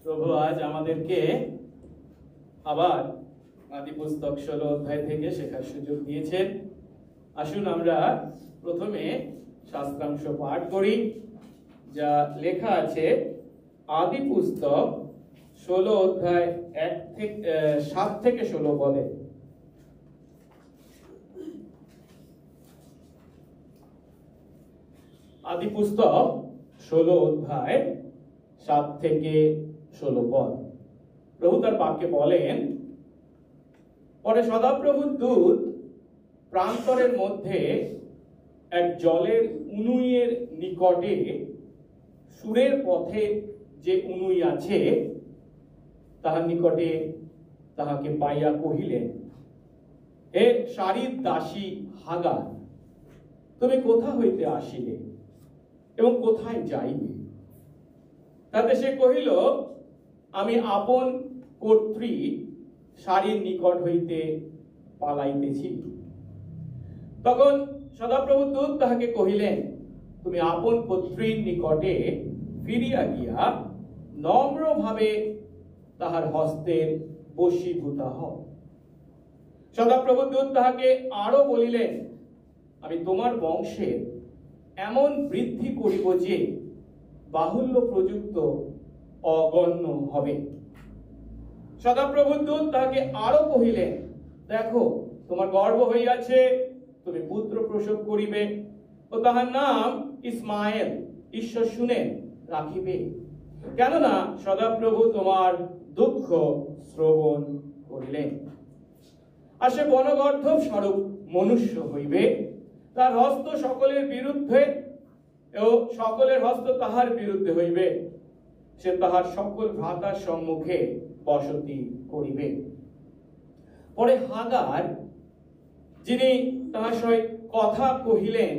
প্রভু আজ আমাদেরকে আবার আদি পুস্তক 16 অধ্যায় থেকে শেখার সুযোগ দিয়েছেন। আসুন আমরা প্রথমে শাস্ত্রাংশ পাঠ করি, যা লেখা আছে আদি পুস্তক 16 অধ্যায় 7 থেকে 16 পদে। আদি পুস্তক 16 অধ্যায় 7 থেকে 16 পদ। প্রভু তার বাক্যে বলেন, পরে সদাপ্রভুর দূত প্রান্তরের মধ্যে এক জলের উনুইয়ের নিকটে সুরের পথে যে উনুই আছে তাহার নিকটে তাহাকে পাইয়া কহিলেন, হে শারীর দাসী হাগার, তুমি কোথা হইতে আসিলে এবং কোথায় যাইবে? তাতে সে কহিল, আমি আপন কর্ত্রী শারীর নিকট হইতে পালাইতেছি। তখন সদাপ্রভু দূত তাহাকে কহিলেন, তুমি আপন কর্ত্রীর নিকটে ফিরিয়া গিয়া নম্রভাবে তাহার হস্তের বশীভূতা হও। সদাপ্রভু দূত তাহাকে আরো বলিলেন, আমি তোমার বংশের এমন বৃদ্ধি করিব যে বাহুল্য প্রযুক্ত অগণ্য হবে। সদাপ্রভু দূত তাহাকে আরো কহিলেন, দেখো তোমার গর্ভ হইয়াছে, তুমি পুত্র প্রসব করিবে ও তাহার নাম ইসমায়েল, ঈশ্বর শুনে রাখিবে, কেননা সদাপ্রভু তোমার দুঃখ শ্রবণ করিলেন। আর সে বনগর্ধব স্বরূপ মনুষ্য হইবে, তার হস্ত সকলের বিরুদ্ধে ও সকলের হস্ত তাহার বিরুদ্ধে হইবে, সে তাহার সকল ভ্রাতার সম্মুখে বসতি করিবে। পরে হাগার, যিনি তাহার সহিত কথা কহিলেন,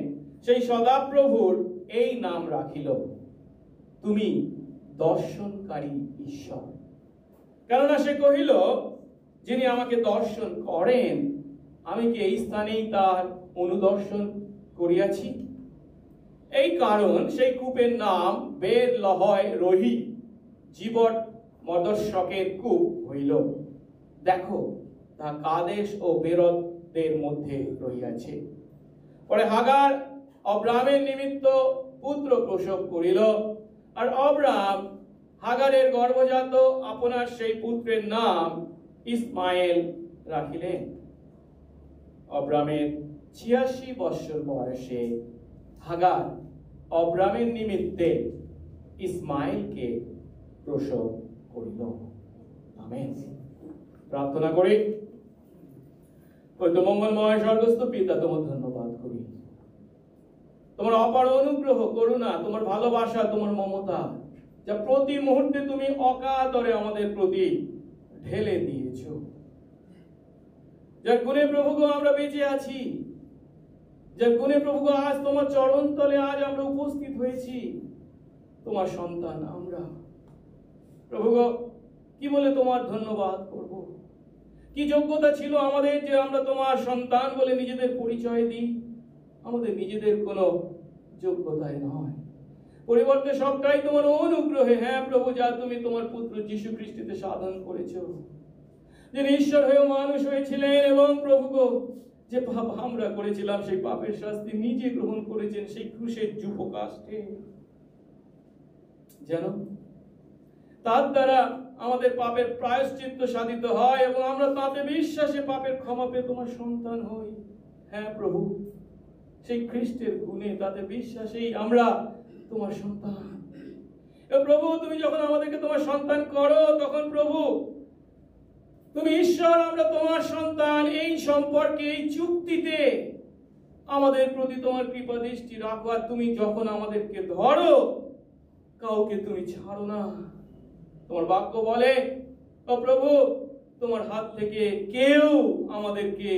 সেই সদাপ্রভুর এই নাম রাখিল, তুমি দর্শনকারী ঈশ্বর। কেননা সে কহিল, যিনি আমাকে দর্শন করেন, আমি কি এই স্থানেই তার অনুদর্শন করিয়াছি? এই কারণ সেই কূপের নাম বের লহয় রহি, জীবট মদর্শকের কূপ হইল। দেখো তা কাদেশ ও বেরদের মধ্যে রহিয়াছে। পরে হাগার অব্রামের নিমিত্ত পুত্র প্রসব করিল, আর অব্রাম হাগারের গর্ভজাত আপনার সেই পুত্রের নাম ইসমায়েল রাখিলেন। অব্রামের 86 বৎসর বয়সে হাগার অব্রামের নিমিত্তে ইসমাইলকে প্রসব করিল। আমেন। প্রার্থনা করি। মঙ্গলময় স্বর্গস্থ পিতা, তোমার ধন্যবাদ করি, তোমার অপার অনুগ্রহ, করুণা, তোমার ভালোবাসা, তোমার মমতা, যা প্রতি মুহূর্তে তুমি অকাতরে আমাদের প্রতি ঢেলে দিয়েছ। যার গুণে প্রভুগো আমরা বেঁচে আছি, যার গুণে প্রভুগো আজ তোমার চরণ তলে আজ আমরা উপস্থিত হয়েছি, তোমার সন্তান আমরা। প্রভুগো, কি বলে তোমার ধন্যবাদ করব? কি যোগ্যতা ছিল আমাদের যে আমরা তোমার সন্তান বলে নিজেদের পরিচয় দিই? আমাদের নিজেদের কোনো যোগ্যতাই নয়, পরিবর্তে সবটাই তোমার অনুগ্রহে। হ্যাঁ প্রভু, যা তুমি তোমার পুত্র যীশু খ্রিস্টে সাধন করেছ, যিনি ঈশ্বর হয়েও মানুষ হয়েছিলেন, এবং প্রভুগো যে পাপ আমরা করেছিলাম সেই পাপের শাস্তি নিজে গ্রহণ করেছেন সেই ক্রুশের যুপকাষ্ঠে, যেন তার দ্বারা আমাদের পাপের প্রায়শ্চিত্ত সাধিত হয় এবং আমরা তাতে বিশ্বাসে পাপের ক্ষমা পেয়ে তোমার সন্তান হই। হ্যাঁ প্রভু, সেই খ্রিস্টের গুণে তাতে বিশ্বাসেই আমরা তোমার সন্তান। প্রভু, তুমি যখন আমাদেরকে তোমার সন্তান করো, তখন প্রভু তুমি ঈশ্বর, আমরা তোমার সন্তান, এই সম্পর্কে, এই চুক্তিতে আমাদের প্রতি তোমার কৃপা দৃষ্টি রাখো। আর তুমি যখন আমাদেরকে ধরো, কাউকে তুমি ছাড়ো না। তোমার বাক্য বলে, ও প্রভু, তোমার হাত থেকে কেউ আমাদেরকে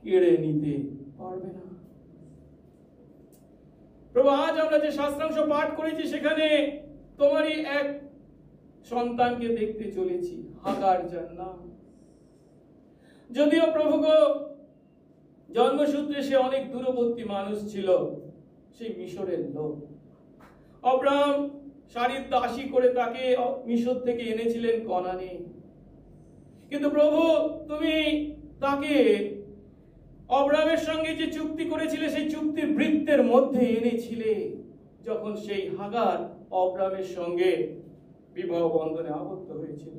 কেড়ে নিতে পারবে না। প্রভু, আজ আমরা যে শাস্ত্রাংশ পাঠ করেছি, সেখানে তোমারই এক সন্তানকে দেখতে চলেছি, হাগার, যার নাম। যদিও প্রভু গো, জন্মসূত্রে সে অনেক দূরবর্তী মানুষ ছিল, সেই মিশরের লোক। অব্রাম শারীর দাসী করে তাকে মিশর থেকে এনেছিলেন কনানে। কিন্তু প্রভু, তুমি তাকে অব্রামের সঙ্গে যে চুক্তি করেছিলে সেই চুক্তির বৃত্তের মধ্যে এনেছিলে, যখন সেই হাগার অব্রামের সঙ্গে বিবাহ বন্ধনে আবদ্ধ হয়েছিল।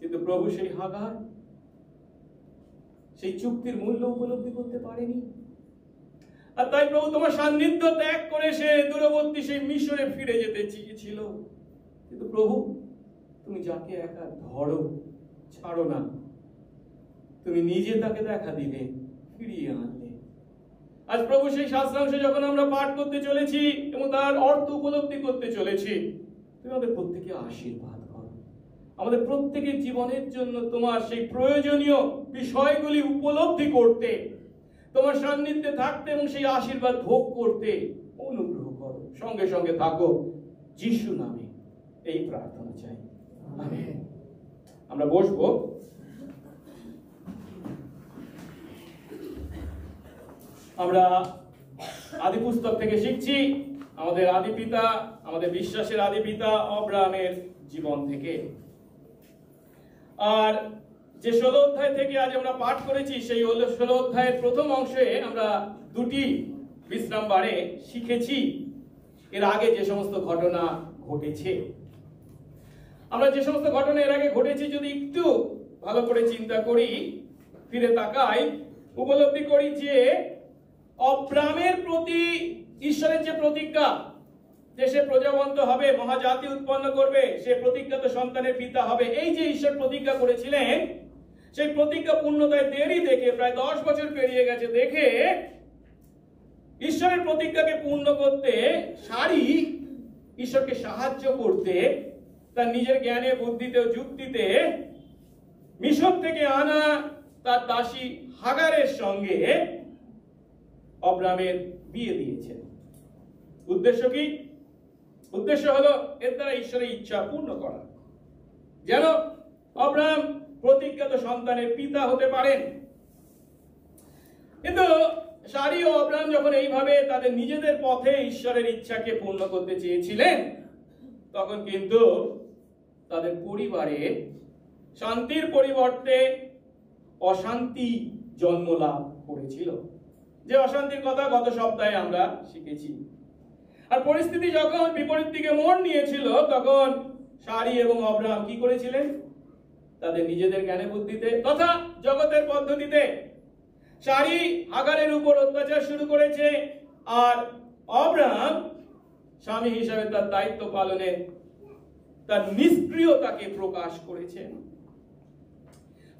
কিন্তু প্রভু সেই হাগার সেই চুক্তির মূল্য উপলব্ধি করতে পারেনি। আর তাই প্রভু তোমার সান্নিধ্য ত্যাগ করে সে দূরবর্তী সেই মিশরে ফিরে যেতে চেয়েছিল। কিন্তু প্রভু, তুমি যাকে একা ধরো, ছাড়ো না, তুমি নিজে তাকে দেখা দিলে, ফিরিয়ে আনলে। আজ প্রভু সেই শাস্ত্রাংশ যখন আমরা পাঠ করতে চলেছি এবং তার অর্থ উপলব্ধি করতে চলেছি, তুমি আমাদের প্রত্যেকে আশীর্বাদ করো। আমাদের প্রত্যেকের জীবনের জন্য তোমার সেই প্রয়োজনীয় বিষয়গুলি উপলব্ধি করতে, তোমার সান্নিধ্যে থাকতে এবং সেই আশীর্বাদ ভোগ করতে অনুগ্রহ করো। সঙ্গে সঙ্গে থাকো, যিশু নামে এই প্রার্থনা চাই, আমেন। আমরা বসবো। আমরা আদি পুস্তক থেকে শিখছি আমাদের আদি পিতা, আমাদের বিশ্বাসের আদি পিতা অব্রাহামের জীবন থেকে। আর যে 16 অধ্যায় থেকে আজ আমরা পাঠ করেছি, সেই 16 অধ্যায়ের প্রথম অংশে আমরা দুটি বিশ্রাম বারে শিখেছি এর আগে যে সমস্ত ঘটনা ঘটেছে। আমরা যে সমস্ত ঘটনা এর আগে ঘটেছে যদি একটু ভালো করে চিন্তা করি, ফিরে তাকাই, উপলব্ধি করি যে অব্রামের প্রতি ঈশ্বরের যে প্রতিজ্ঞা, যে সে প্রজাবন্ত হবে, মহাজাতি উৎপন্ন করবে, সে প্রতিজ্ঞাত সন্তানের পিতা হবে, এই যে ঈশ্বর প্রতিজ্ঞা করেছিলেন, সেই প্রতিজ্ঞা পূর্ণতায় দেরি দেখে, প্রায় 10 বছর পেরিয়ে গেছে দেখে, ঈশ্বরের প্রতিজ্ঞাকে পূর্ণ করতে সারি ঈশ্বরকে সাহায্য করতে তার নিজের জ্ঞানে, বুদ্ধিতে ও যুক্তিতে মিশর থেকে আনা তার দাসী হাগারের সঙ্গে অব্রামের বিয়ে দিয়েছেন। উদ্দেশ্য কি? উদ্দেশ্য হলো এর দ্বারা ঈশ্বরের ইচ্ছা পূর্ণ করা, যেন অব্রাম প্রতিজ্ঞাত সন্তানের পিতা হতে পারেন। কিন্তু সারি ও অব্রাম যখন এইভাবে তাদের নিজেদের পথে ঈশ্বরের ইচ্ছাকে পূর্ণ করতে চেয়েছিলেন, তখন কিন্তু তাদের পরিবারে শান্তির পরিবর্তে অশান্তি জন্ম লাভ করেছিল, যে অশান্তির কথা গত সপ্তাহে আমরা শিখেছি। আর পরিস্থিতি যখন বিপরীত দিকে মোড় নিয়েছিল, তখন সারি এবং অব্রাম কি করেছিলেন? তাদের নিজেদের জ্ঞানে, বুদ্ধিতে তথা জগতের পদ্ধতিতে সারি হাগারের উপর অত্যাচার শুরু করেছে, আর অব্রাম স্বামী হিসাবে তার দায়িত্ব পালনে তার নিষ্ক্রিয়তাকে প্রকাশ করেছেন।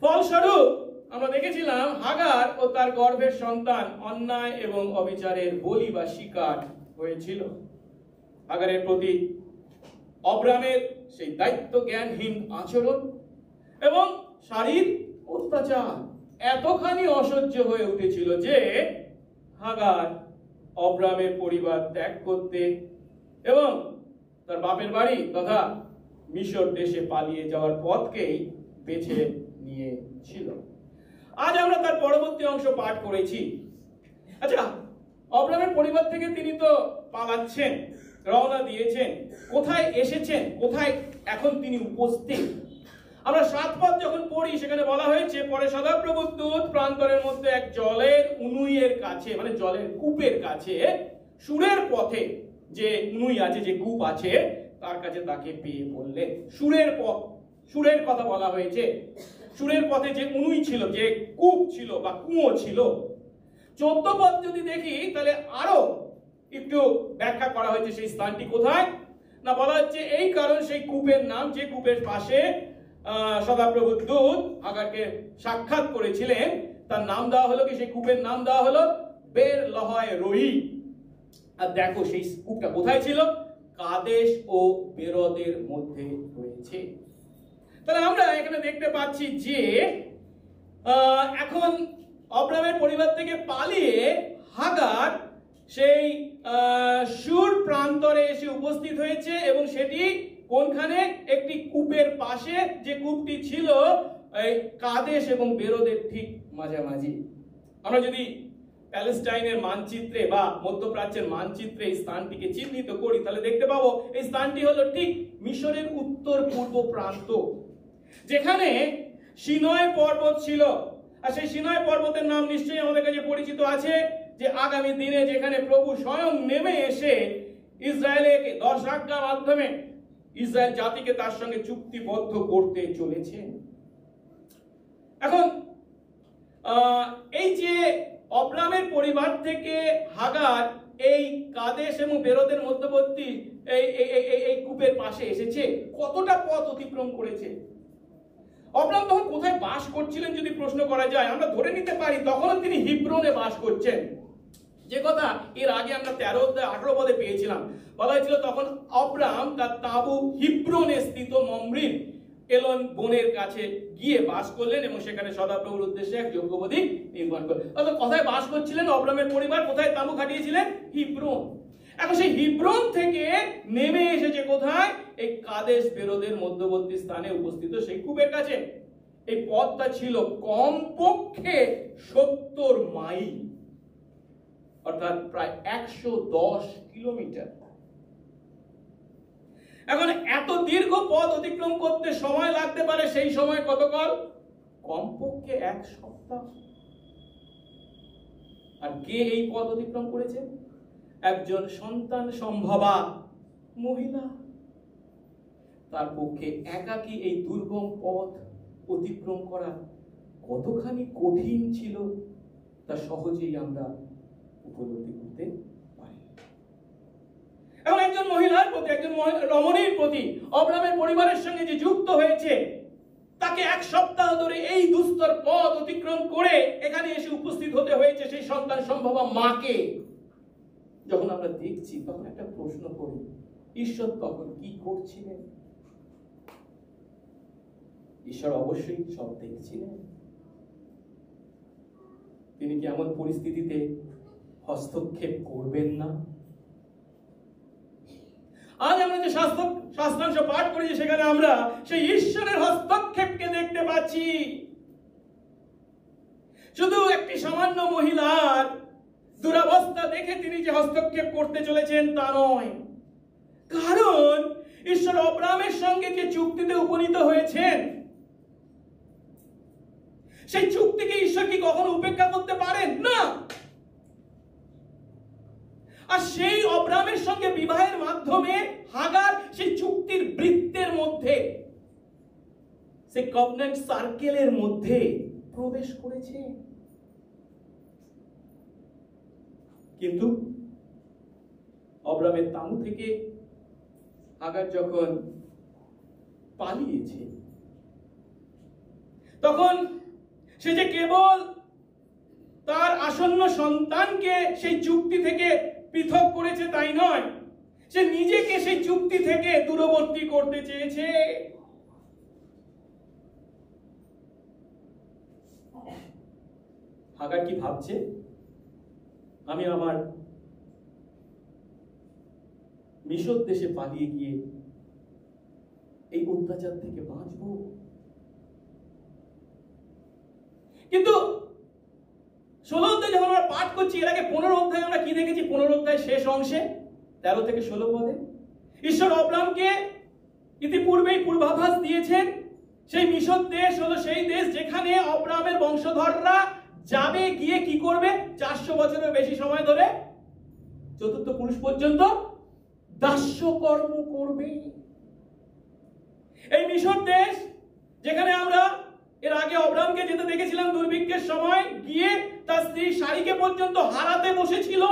ফলস্বরূপ আমরা দেখেছিলাম হাগার ও তার গর্ভের সন্তান অন্যায় এবং অবিচারের বলি বা শিকার হয়েছিল। হাগারের প্রতি অব্রামের সেই দায়িত্ব জ্ঞানহীন আচরণ এবং শারীর অত্যাচার এতখানি অসহ্য হয়ে উঠেছিল যে হাগার অব্রামের পরিবার ত্যাগ করতে এবং তার বাপের বাড়ি তথা মিশর দেশে পালিয়ে যাওয়ার পথকেই বেছে নিয়েছিল। আজ আমরা তার পরবর্তী অংশ পাঠ করেছি। আচ্ছা, অব্রামের পরিবার থেকে তিনি তো পালাচ্ছেন, রওনা দিয়েছেন, কোথায় এসেছেন, কোথায় এখন তিনি উপস্থিত? আমরা 7 পদ যখন পড়ি সেখানে বলা হয়েছে, পরে সদাপ্রভুর দূত প্রান্তরের মধ্যে এক জলের উনুইয়ের কাছে, মানে জলের কূপের কাছে, সুরের পথে যে উনুই আছে, যে কূপ আছে, তার কাছে তাকে পেয়ে বললেন। সুরের কথা বলা হয়েছে। সুরের পথে যে উনুই ছিল, যে কূপ ছিল বা কুয়ো ছিল। 14 পদ যদি দেখি তাহলে আরো একটু ব্যাখ্যা করা হয়েছে সেই স্থানটি কোথায় না, বলা হচ্ছে এই কারণ সেই কূপের নাম, যে কূপের পাশে সদাপ্রভুর দূত হাগারকে সাক্ষাৎ করেছিলেন, তার নাম দেওয়া হলো কি, সেই কূপের নাম দেওয়া হলো বের লহয় রোই। আর দেখো সেই কূপটা কোথায় ছিল? কাদেশ ও বেরদের মধ্যে রয়েছে। তাহলে আমরা এখানে দেখতে পাচ্ছি যে এখন অব্রামের পরিবার থেকে পালিয়ে হাগার সেই সুর প্রান্তরে এসে উপস্থিত হয়েছে, এবং সেটি কোনখানে? একটি কূপের পাশে, যে কূপটি ছিল কাদেশ এবং বেরদের ঠিক মাঝামাঝি। আমরা যদি প্যালেস্টাইনের মানচিত্রে বা মধ্যপ্রাচ্যের মানচিত্রে এই স্থানটিকে চিহ্নিত করি, তাহলে দেখতে পাবো এই স্থানটি হলো ঠিক মিশরের উত্তর পূর্ব প্রান্ত, যেখানে সিনয় পর্বত ছিল। আর সেই সিনয় পর্বতের নাম নিশ্চয়ই আমাদের কাছে পরিচিত আছে, যে আগামী দিনে যেখানে প্রভু স্বয়ং নেমে এসে ইসরায়েলের 10 আজ্ঞার মাধ্যমে ইসরায়েল জাতিকে তার সঙ্গে চুক্তিবদ্ধ করতে চলেছে। এখন এই যে অব্রামের পরিবার থেকে হাগার এই কাদেশ এবং বেরোদের মধ্যবর্তী এই কূপের পাশে এসেছে, কতটা পথ অতিক্রম করেছে? অব্রাম তখন কোথায় বাস করছিলেন যদি প্রশ্ন করা যায়, আমরা ধরে নিতে পারি তখনও তিনি হিব্রনে বাস করছেন, যে কথা এর আগে আমরা 13 অধ্যায় 18 পদে পেয়েছিলাম। বলা হয়েছিল তখন অব্রাম তার তাঁবু হিব্রনে স্থিত মমরির এলন বনের কাছে গিয়ে বাস করলেন এবং সেখানে সদাপ্রভুর উদ্দেশ্যে এক যজ্ঞবেদী নির্মাণ করলেন। অর্থাৎ কোথায় বাস করছিলেন অব্রামের পরিবার, কোথায় তাঁবু খাটিয়েছিলেন? হিব্রন। এখন সেই হিব্রন থেকে নেমে এসেছে কোথায়? এই কাদেশ বেরোদের মধ্যবর্তী স্থানে উপস্থিত সেই কূপের কাছে। এই পথটা ছিল কমপক্ষে 70 মাইল, অর্থাৎ প্রায় 110 কিলোমিটার। এখন এত দীর্ঘ পথ অতিক্রম করতে সময় লাগতে পারে, সেই সময় কতকাল? কমপক্ষে 1 সপ্তাহ। আর কে এই পথ অতিক্রম করেছে? একজন সন্তান সম্ভবা মহিলা। তার পক্ষে একাকী এই দুর্গম পথ অতিক্রম করা কতখানি কঠিন ছিল তা সহজেই আমরা উপলব্ধি করতে পারি। এখন একজন মহিলার প্রতি, একজন রমণীর প্রতি অব্রামের পরিবারের সঙ্গে যে যুক্ত হয়েছে, তাকে 1 সপ্তাহ ধরে এই দুস্তর পথ অতিক্রম করে এখানে এসে উপস্থিত হতে হয়েছে সেই সন্তান সম্ভবা মাকে। যখন আমরা দেখছি তখন একটা প্রশ্ন করি, ঈশ্বর তখন কি করছিলেন? ঈশ্বর অবশ্যই সব দেখছিলেন। তিনি কি এমন পরিস্থিতিতে হস্তক্ষেপ করবেন না? আজ আমরা যে শাস্ত্রাংশ পাঠ করেছি সেখানে আমরা সেই ঈশ্বরের হস্তক্ষেপকে দেখতে পাচ্ছি। শুধু একটি সামান্য মহিলার দুরবস্থা দেখে তিনি যে হস্তক্ষেপ করতে চলেছেন তা নয়, কারণ ঈশ্বর অব্রামের সঙ্গে যে চুক্তিতে উপনীত হয়েছেন, সেই চুক্তিকে ঈশ্বর কি কখনো উপেক্ষা করতে পারেন না? আর সেই অব্রামের সঙ্গে বিবাহের মাধ্যমে হাগার সেই চুক্তির বৃত্তের মধ্যে, সেই কভেনেন্ট সার্কেলের মধ্যে প্রবেশ করেছে। কিন্তু অব্রামের তাঁবু থেকে হাগার যখন পালিয়েছে, তখন সে যে কেবল তার আসন্ন সন্তানকে সেই চুক্তি থেকে পৃথক করেছে তাই নয়, সে নিজেকে সেই চুক্তি থেকে দূরবর্তী করতে চেয়েছে। হাগার কি ভাবছে? আমি আমার মিশর দেশে পালিয়ে গিয়ে এই অত্যাচার থেকে বাঁচব। কিন্তু 16 অধ্যায় যখন আমরা পাঠ করছি, এর আগে 15 অধ্যায় আমরা কি দেখেছি? 15 অধ্যায় শেষ অংশে 13 থেকে 16 পদে ঈশ্বর অব্রামকে ইতিপূর্বেই পূর্বাভাস দিয়েছেন সেই মিশর দেশ হলো সেই দেশ যেখানে অব্রামের বংশধররা যাবে, গিয়ে কি করবে? 400 বছরের বেশি সময় ধরে চতুর্থ পুরুষ পর্যন্ত দাস্যকর্ম করবে। এই মিশর দেশ যেখানে আমরা এর আগে অব্রামকে যেতে দেখেছিলাম দুর্ভিক্ষের সময়, গিয়ে তার স্ত্রী শারীকে পর্যন্ত হারাতে বসেছিল।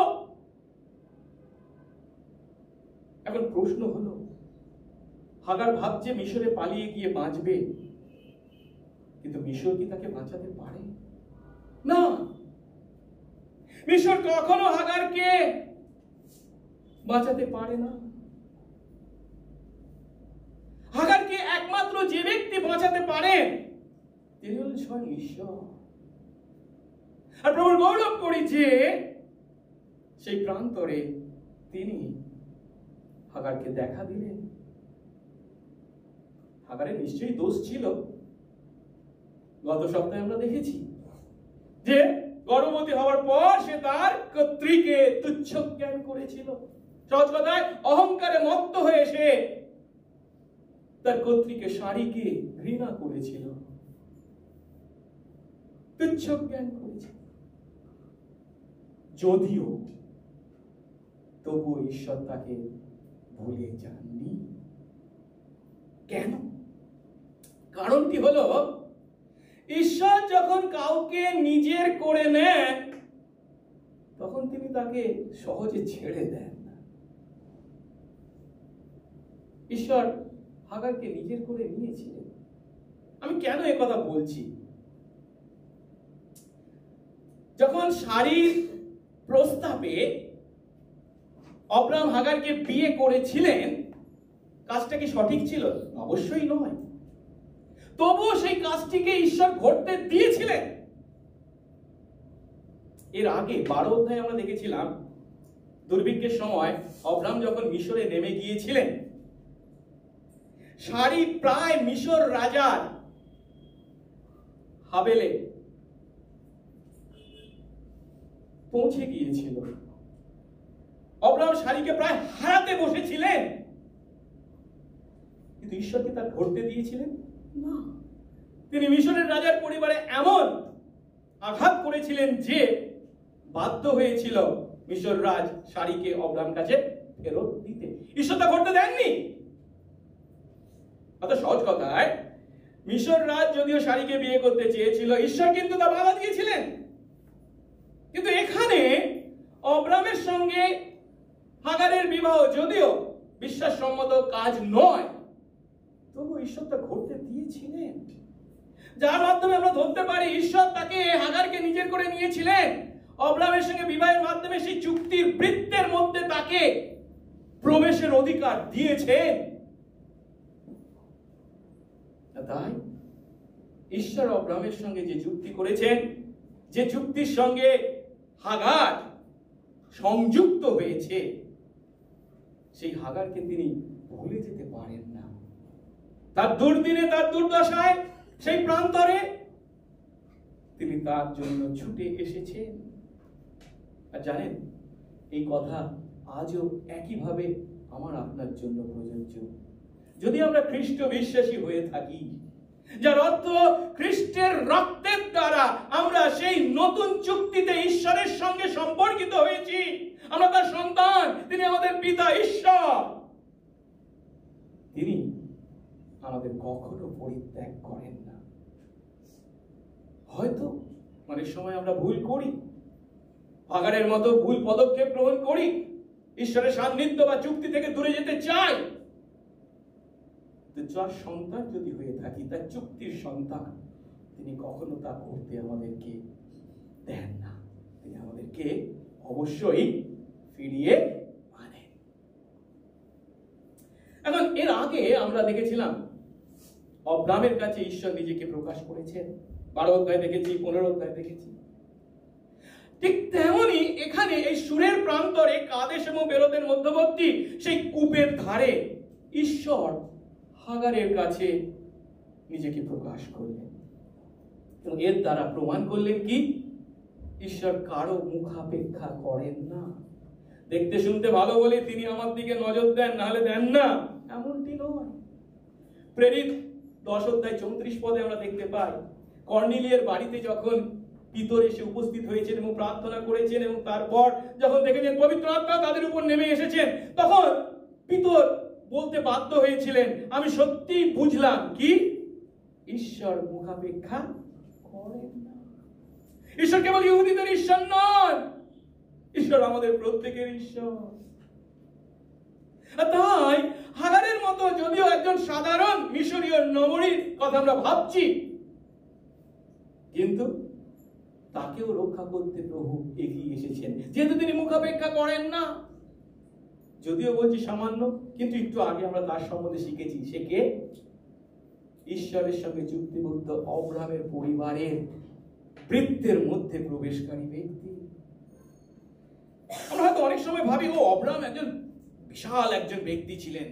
এখন প্রশ্ন হলো, হাগার ভাবছে মিশরে পালিয়ে গিয়ে বাঁচবে, কিন্তু মিশর কি তাকে বাঁচাতে পারে? না, মিশর কখনো হাগারকে বাঁচাতে পারে না। হাগারকে একমাত্র যে ব্যক্তি বাঁচাতে পারেন তিনি হলেন স্বয়ং ঈশ্বর। আর প্রভুর গৌরব করি যে সেই প্রান্তরে তিনি হাগারকে দেখা দিলেন। হাগারের নিশ্চয়ই দোষ ছিল। গত সপ্তাহে আমরা দেখেছি যে গর্ভবতী হওয়ার পর সে তার কর্ত্রীকে তুচ্ছ জ্ঞান করেছিল। সহজ কথায় অহংকারে মত্ত হয়ে সে তার কর্ত্রীকে শারীকে ঘৃণা করেছিল, তুচ্ছ জ্ঞান করেছিল। যদিও তবুও ঈশ্বর তাকে ভুলে যাননি। কেন? কারণটি হলো, ঈশ্বর যখন কাউকে নিজের করে নেন তখন তিনি তাকে সহজে ছেড়ে দেন না। ঈশ্বর হাগারকে নিজের করে নিয়েছিলেন। আমি কেন এ কথা বলছি? যখন শারীর প্রস্তাবে অব্রাহাম হাগারকে বিয়ে করেছিলেন, কাজটা কি সঠিক ছিল? অবশ্যই নয়। তবুও সেই কাজটিকে ঈশ্বর ঘটতে দিয়েছিলেন। এর আগে 12 অধ্যায়ে আমরা দেখেছিলাম, দুর্ভিক্ষের সময় অব্রাহাম যখন মিশরে নেমে গিয়েছিলেন, শারী প্রায় মিশর রাজার হাবেলে পৌঁছে গিয়েছিল। অব্রাহাম শারীকে প্রায় হারাতে বসেছিলেন, কিন্তু ঈশ্বরকে তার ঘটতে দিয়েছিলেন না। তিনি মিশরের রাজার পরিবারে এমন আঘাত করেছিলেন যে বাধ্য হয়েছিল মিশর রাজ শারীকে অব্রাহাম কাছে ফেরত দিতে। ঈশ্বর তা ঘটতে দেননি। অত সহজ কথায়, মিশর রাজ যদিও শারীকে বিয়ে করতে চেয়েছিল, ঈশ্বর কিন্তু তা বাধা দিয়েছিলেন। কিন্তু এখানে অব্রাহামের সঙ্গে হাগারের বিবাহ যদিও বিশ্বাসসম্মত কাজ নয়, তবু ঈশ্বর তা ঘটতে দিয়েছিলেন, যার মাধ্যমে আমরা ধরতে পারি ঈশ্বর তাকে হাগারকে নিজের করে নিয়েছিলেন। অব্রাহামের সঙ্গে বিবাহের মাধ্যমে সেই চুক্তির বৃত্তের মধ্যে তাকে প্রবেশের অধিকার দিয়েছে। তাই ঈশ্বর অব্রাহামের সঙ্গে যে চুক্তি করেছেন, যে চুক্তির সঙ্গে হাগার সংযুক্ত হয়েছে, সেই হাগারকে তিনি ভুলে যেতে পারেন না। তার দুর্দিনে, তার দুর্দশায়, সেই প্রান্তরে তিনি তার জন্য ছুটে এসেছেন। আর জানেন, এই কথা আজও একইভাবে আমার আপনার জন্য প্রযোজ্য। যদি আমরা খ্রিস্ট বিশ্বাসী হয়ে থাকি, যার অর্থ খ্রিস্টের রক্তের দ্বারা আমরা সেই নতুন চুক্তিতে ঈশ্বরের সঙ্গে সম্পর্কিত হয়েছি, আমরা তার সন্তান, তিনি আমাদের পিতা ঈশ্বর, তিনি আমাদের কখনো পরিত্যাগ করেন না। হয়তো অনেক সময় আমরা ভুল করি, হাগারের মতো ভুল পদক্ষেপ গ্রহণ করি, ঈশ্বরের সান্নিধ্য বা চুক্তি থেকে দূরে যেতে চাই। যার সন্তান যদি হয়ে থাকি, তার চুক্তির সন্তান, তিনি কখনো তা করতে আমাদেরকে দেন না। তিনি আমাদেরকে অবশ্যই ফিরিয়ে আনেন। এখন এর আগে আমরা দেখেছিলাম অব্রাহামের কাছে ঈশ্বর নিজেকে প্রকাশ করেছেন। 12 অধ্যায় দেখেছি, 15 অধ্যায় দেখেছি। ঠিক তেমনি এখানে এই সুরের প্রান্তরে কাদেশ এবং বেরোতের মধ্যবর্তী সেই কূপের ধারে ঈশ্বর হাগারের কাছে নিজেকে প্রকাশ করলেন এবং এর দ্বারা প্রমাণ করলেন কি? ঈশ্বর কারো মুখাপেক্ষা করেন না। দেখতে শুনতে ভালো বলে তিনি আমার দিকে নজর দেন, নাহলে দেন না, এমনটি নয়। প্রেরিত 10 অধ্যায় 34 পদে আমরা দেখতে পাই, কর্নেলিয়ের বাড়িতে যখন পিতর এসে উপস্থিত হয়েছেন এবং প্রার্থনা করেছেন এবং তারপর যখন দেখেছেন পবিত্র আত্মা তাদের উপর নেমে এসেছেন, তখন পিতর বলতে বাধ্য হয়েছিলেন, আমি সত্যি বুঝলাম কি ঈশ্বর মুখাপেক্ষা করেন না। ঈশ্বর কেবল ইহুদিদের ঈশ্বর নন, ঈশ্বর আমাদের প্রত্যেকের ঈশ্বর। তাই হাগারের মতো যদিও একজন সাধারণ মিশরীয় নগরীর কথা আমরা ভাবছি, কিন্তু তাকেও রক্ষা করতে প্রভু এগিয়ে এসেছেন, যেহেতু তিনি মুখাপেক্ষা করেন না। যদিও বলছি সামান্য, কিন্তু একটু আগে আমরা তার সম্বন্ধে শিখেছি। সে কে? ঈশ্বরের সঙ্গে চুক্তিবদ্ধ অব্রাহামের পরিবারের বৃত্তের মধ্যে প্রবেশকারী ব্যক্তি। আমরা হয়তো অনেক সময় ভাবি, ও অব্রাহাম একজন বিশাল একজন ব্যক্তি ছিলেন,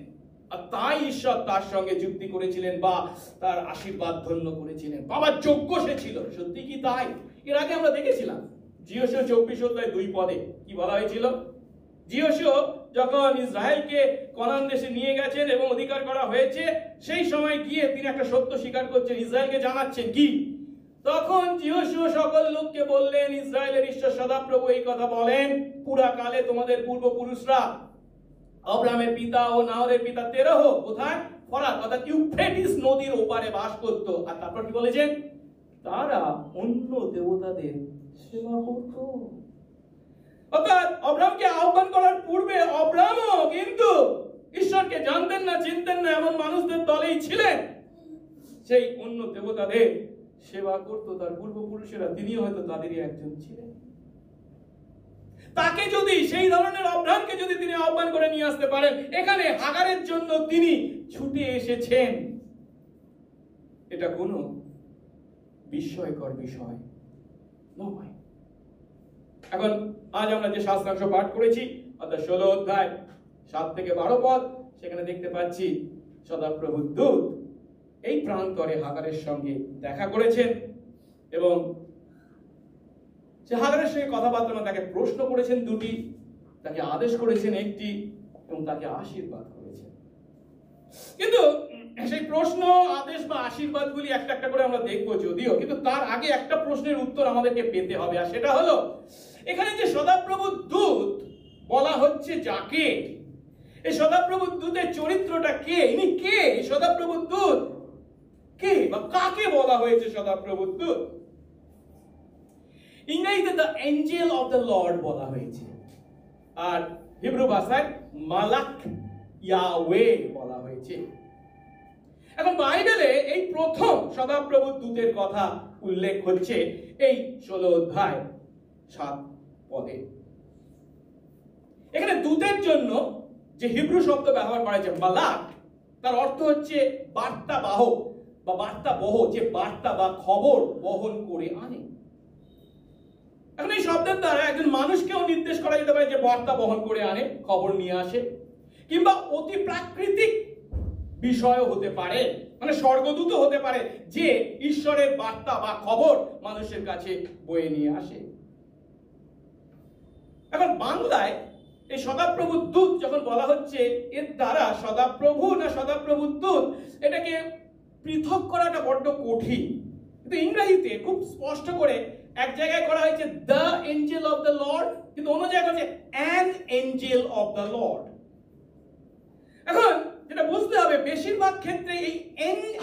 আর তাই ঈশ্বর তার সঙ্গে চুক্তি করেছিলেন বা তার আশীর্বাদ ধন্য করেছিলেন, বাবার যোগ্য সে ছিল। সত্যি কি তাই? এর আগে আমরা দেখেছিলাম যিহোশূয়া 24:2 কি বলা হয়েছিল? যিহোশূয়া যখন ইসরায়েলকে কনান দেশে নিয়ে গেছেন এবং অধিকার করা হয়েছে, সেই সময় গিয়ে তিনি একটা সত্য স্বীকার করছেন, ইসরায়েলকে জানাচ্ছেন কি? তখন যিহোশূয়া সকল লোককে বললেন, ইসরায়েলের ঈশ্বর সদাপ্রভু এই কথা বলেন, পুরাকালে তোমাদের পূর্বপুরুষরা আব্রাহামের পিতা ও নাহরের পিতা তেরহ কোথায়? ফরাত অর্থাৎ ইউফ্রেটিস নদীর ওপারে বাস করত। আর তারপর কি বলেছেন? তারা অন্য দেবতাদের সেবা করত। অর্থাৎ আব্রাহামকে আহ্বান করার পূর্বে আব্রাহামও কিন্তু ঈশ্বরকে জানতেন না, চিনতেন না, এমন মানুষদের দলেই ছিলেন সেই অন্য দেবতাদের সেবা করত। তার পূর্বপুরুষেরা, তিনিও হয়তো তাদেরই একজন ছিলেন। তাকে যদি, সেই ধরনের আব্রাহামকে যদি তিনি আহ্বান করে নিয়ে আসতে পারেন, এখানে হাগারের জন্য তিনি ছুটে এসেছেন, এটা কোনো বিস্ময়কর বিষয় নয়। এখন আজ আমরা যে শাস্ত্রাংশ পাঠ করেছি অর্থাৎ 16 অধ্যায় 7 থেকে 12 পদ, সেখানে দেখতে পাচ্ছি সদাপ্রভুর দূত এই প্রান্তরে হাগারের সঙ্গে দেখা করেছেন এবং সে হাগারের সঙ্গে কথাবার্তা না, তাকে প্রশ্ন করেছেন দুটি, তাকে আদেশ করেছেন একটি এবং তাকে আশীর্বাদ করেছেন। কিন্তু সেই প্রশ্ন, আদেশ বা আশীর্বাদগুলি একটা একটা করে আমরা দেখবো যদিও, কিন্তু তার আগে একটা প্রশ্নের উত্তর আমাদেরকে পেতে হবে, আর সেটা হলো এখানে যে সদাপ্রভুর দূত বলা হচ্ছে যাকে, এই সদাপ্রভুর দূতের চরিত্রটা কে? ইনি কে? এই সদাপ্রভুর দূত কে বা কাকে বলা হয়েছে সদাপ্রভুর দূত? ইংরেজিতে the Angel of the Lord বলা হয়েছে, আর হিব্রু ভাষায় মালাক ইয়াহওয়ে বলা হয়েছে। এখন বাইবেলে এই প্রথম সদাপ্রভুর দূতের কথা উল্লেখ হচ্ছে এই 16 অধ্যায় 7 পদে। এখানে দূতের জন্য যে হিব্রু শব্দ ব্যবহার করা হয়েছে মালাক, তার অর্থ হচ্ছে বার্তা বাহক বা বার্তা বহ, যে বার্তা বা খবর বহন করে আনে। এখন এই শব্দের দ্বারা একজন মানুষকেও নির্দেশ করা যেতে পারে যে বার্তা বহন করে আনে, খবর নিয়ে আসে, কিংবা অতি প্রাকৃতিক বিষয় হতে পারে, মানে স্বর্গদূত হতে পারে যে ঈশ্বরের বার্তা বা খবর মানুষের কাছে বয়ে নিয়ে আসে। এখন বাংলায় এই সদাপ্রভুর দূত যখন বলা হচ্ছে, এর দ্বারা সদাপ্রভু না সদাপ্রভুর দূত, এটাকে পৃথক করাটা বড্ড কঠিন। কিন্তু ইংরেজিতে খুব স্পষ্ট করে এক জায়গায় করা হয়েছে the Angel of the Lord, কিন্তু অন্য জায়গায় হচ্ছে an Angel of the Lord. এখন যেটা বুঝতে হবে, বেশিরভাগ ক্ষেত্রে এই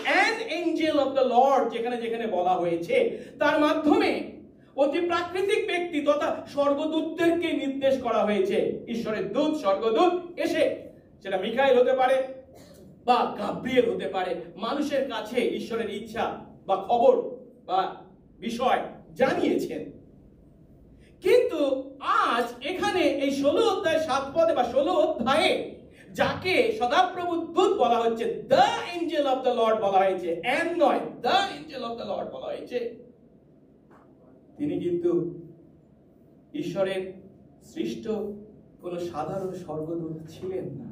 an Angel of the Lord যেখানে যেখানে বলা হয়েছে, তার মাধ্যমে অতি প্রাকৃতিক ব্যক্তি তথা স্বর্গদূতদেরকে নির্দেশ করা হয়েছে। ঈশ্বরের দূত, স্বর্গদূত এসে, সেটা মিখাইল হতে পারে বা গাব্রিয়েল হতে পারে, মানুষের কাছে ঈশ্বরের ইচ্ছা বা খবর বা বিষয় জানিয়েছেন। কিন্তু আজ এখানে এই 16 অধ্যায় 7 পদে বা 16 অধ্যায়ে যাকে সদাপ্রভুর দূত বলা হচ্ছে, the Angel of the Lord বলা হয়েছে, অ্যান নয়, the Angel of the Lord বলা হয়েছে, তিনি কিন্তু ঈশ্বরের সৃষ্ট কোন সাধারণ স্বর্গদূত ছিলেন না।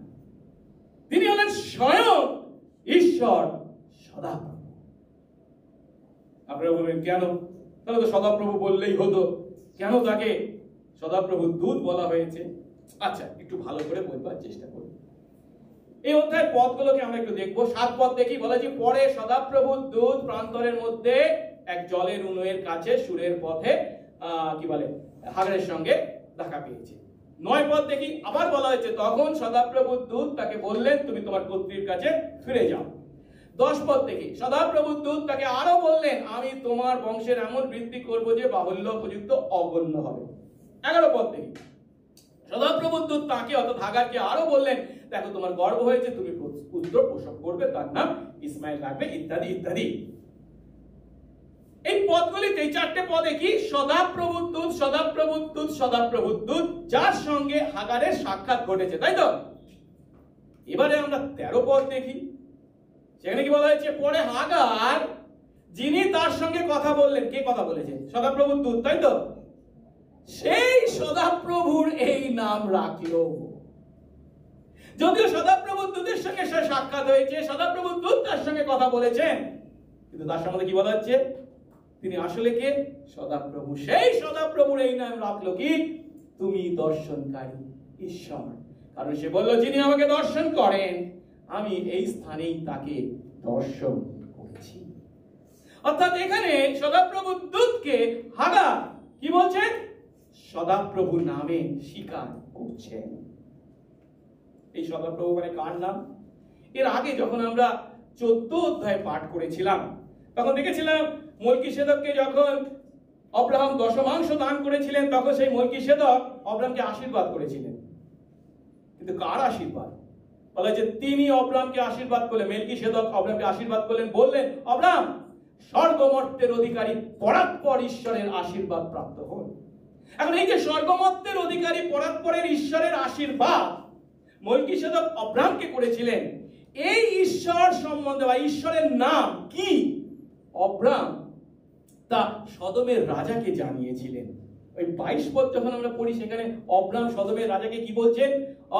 তিনি হলেন স্বয়ং ঈশ্বর সদাপ্রভু। আপনারা বলবেন কেন? তাহলে তো সদাপ্রভু বললেই হতো, কেন তাকে সদাপ্রভুর দূত বলা হয়েছে? আচ্ছা, একটু ভালো করে বলবার চেষ্টা করব। এই অধ্যায়ের পদগুলোকে আমরা একটু দেখবো। 7 পদ দেখি, বলা যে পরে সদাপ্রভুর দূত প্রান্তরের মধ্যে এক জলের উনুয়ের কাছে সুরের পথে কি বলে হাগারের সঙ্গে দেখা পেয়েছে। 9 পদ দেখি, আবার বলা হয়েছে তখন সদাপ্রভুর দূত তাকে বললেন, তুমি তোমার কর্ত্রীর কাছে ফিরে যাও। 10 পদ দেখি, সদাপ্রভুর দূত তাকে আরো বললেন, আমি তোমার বংশের এমন বৃদ্ধি করব যে বাহুল্য উপযুক্ত অগণ্য হবে। 11 পদ দেখি, সদাপ্রভুর দূত তাকে অর্থাৎ হাগারকে আরো বললেন, দেখো তোমার গর্ভ হয়েছে, তুমি পুত্র প্রসব করবে, তার নাম ইসমাইল রাখবে, ইত্যাদি ইত্যাদি। এই পদগুলিতে, এই 4টে পদে কি সদাপ্রভুর দূত, সদাপ্রভুর দূত, সদাপ্রভুর দূত, যার সঙ্গে হাগারের সাক্ষাৎ ঘটেছে, তাই তো? এবারে আমরা 13 পদ দেখি, সেখানে কি বলা হয়েছে, পরে হাগার যিনি তার সঙ্গে কথা বললেন, কে কথা বলেছেন? সদাপ্রভুর দূত, তাই তো? সেই সদাপ্রভুর এই নাম রাখলো। যদিও সদাপ্রভুর দূতের সঙ্গে সে সাক্ষাৎ হয়েছে, সদাপ্রভুর দূত তার সঙ্গে কথা বলেছেন, কিন্তু তার সম্বন্ধে কি বলা হচ্ছে? তিনি আসলে কে? সদাপ্রভু। সেই সদাপ্রভুর এই নাম রাখলো কি? তুমি দর্শনকারী ঈশ্বর। কারণ সে বলল, যিনি আমাকে দর্শন করেন আমি এই স্থানেই তাকে দর্শন করেছি। অর্থাৎ এখানে সদাপ্রভুর দূতকে হাগার কি বলছেন? সদাপ্রভু নামে স্বীকার করছেন। এই সদাপ্রভু মানে কার নাম? এর আগে যখন আমরা 14 অধ্যায় পাঠ করেছিলাম তখন দেখেছিলাম মলকিসেদককে যখন আব্রাহাম দশমাংশ দান করেছিলেন তখন সেই মলকিসেদক আব্রাহামকে আশীর্বাদ করেছিলেন। কিন্তু কার আশীর্বাদ? বলা যে তিনি আব্রাহামকে আশীর্বাদ করলেন, মেলকিসেদক আব্রাহামকে আশীর্বাদ করলেন, বললেন, আব্রাহাম স্বর্গমর্তের অধিকারী পরাৎপর ঈশ্বরের আশীর্বাদ প্রাপ্ত হন। এখন এই যে স্বর্গমর্তের অধিকারী পরাৎপরের ঈশ্বরের আশীর্বাদ মলকিসেদক আব্রাহামকে করেছিলেন, এই ঈশ্বর সম্বন্ধে বা ঈশ্বরের নাম কি আব্রাহাম তা সদমের রাজাকে জানিয়েছিলেন। ওই 22 পদ যখন আমরা পড়ি সেখানে আব্রাহাম সদমের রাজাকে কি বলছেন?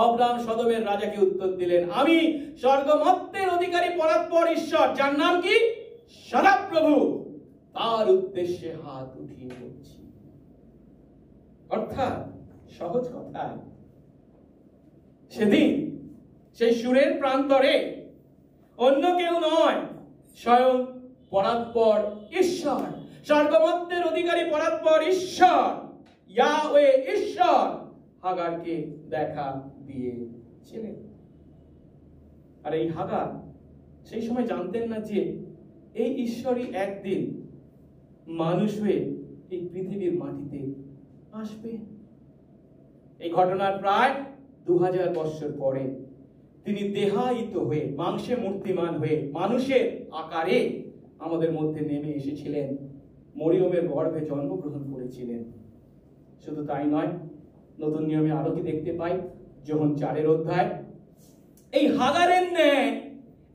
আব্রাহাম সদমের রাজাকে উত্তর দিলেন, আমি স্বর্গমর্তের অধিকারী পরাৎপর ঈশ্বর যার নাম কি? সদাপ্রভু, তার উদ্দেশ্যে হাত উঠিয়ে বলছি। অর্থাৎ সহজ কথায় সেদিন সেই সুরের প্রান্তরে অন্য কেউ নয়, স্বয়ং পরাৎপর ঈশ্বর, স্বর্গমর্তের অধিকারী পরাৎপর ঈশ্বর ইয়াহওয়ে ঈশ্বর হাগারকে দেখা দিয়েছিলেন। আর এই হাগার সেই সময় জানতেন না যে এই ঈশ্বরই একদিন মানুষ হয়ে এই পৃথিবীর মাটিতে আসবে। এই ঘটনার প্রায় 2000 বছর পরে তিনি দেহায়িত হয়ে মাংসে মূর্তিমান হয়ে মানুষের আকারে আমাদের মধ্যে নেমে এসেছিলেন, মরিয়মের গর্ভে জন্মগ্রহণ করেছিলেন। শুধু তাই নয়, নতুন নিয়মে আরো কি দেখতে পাই? যোহন 4 অধ্যায় এই হাগারের ন্যায়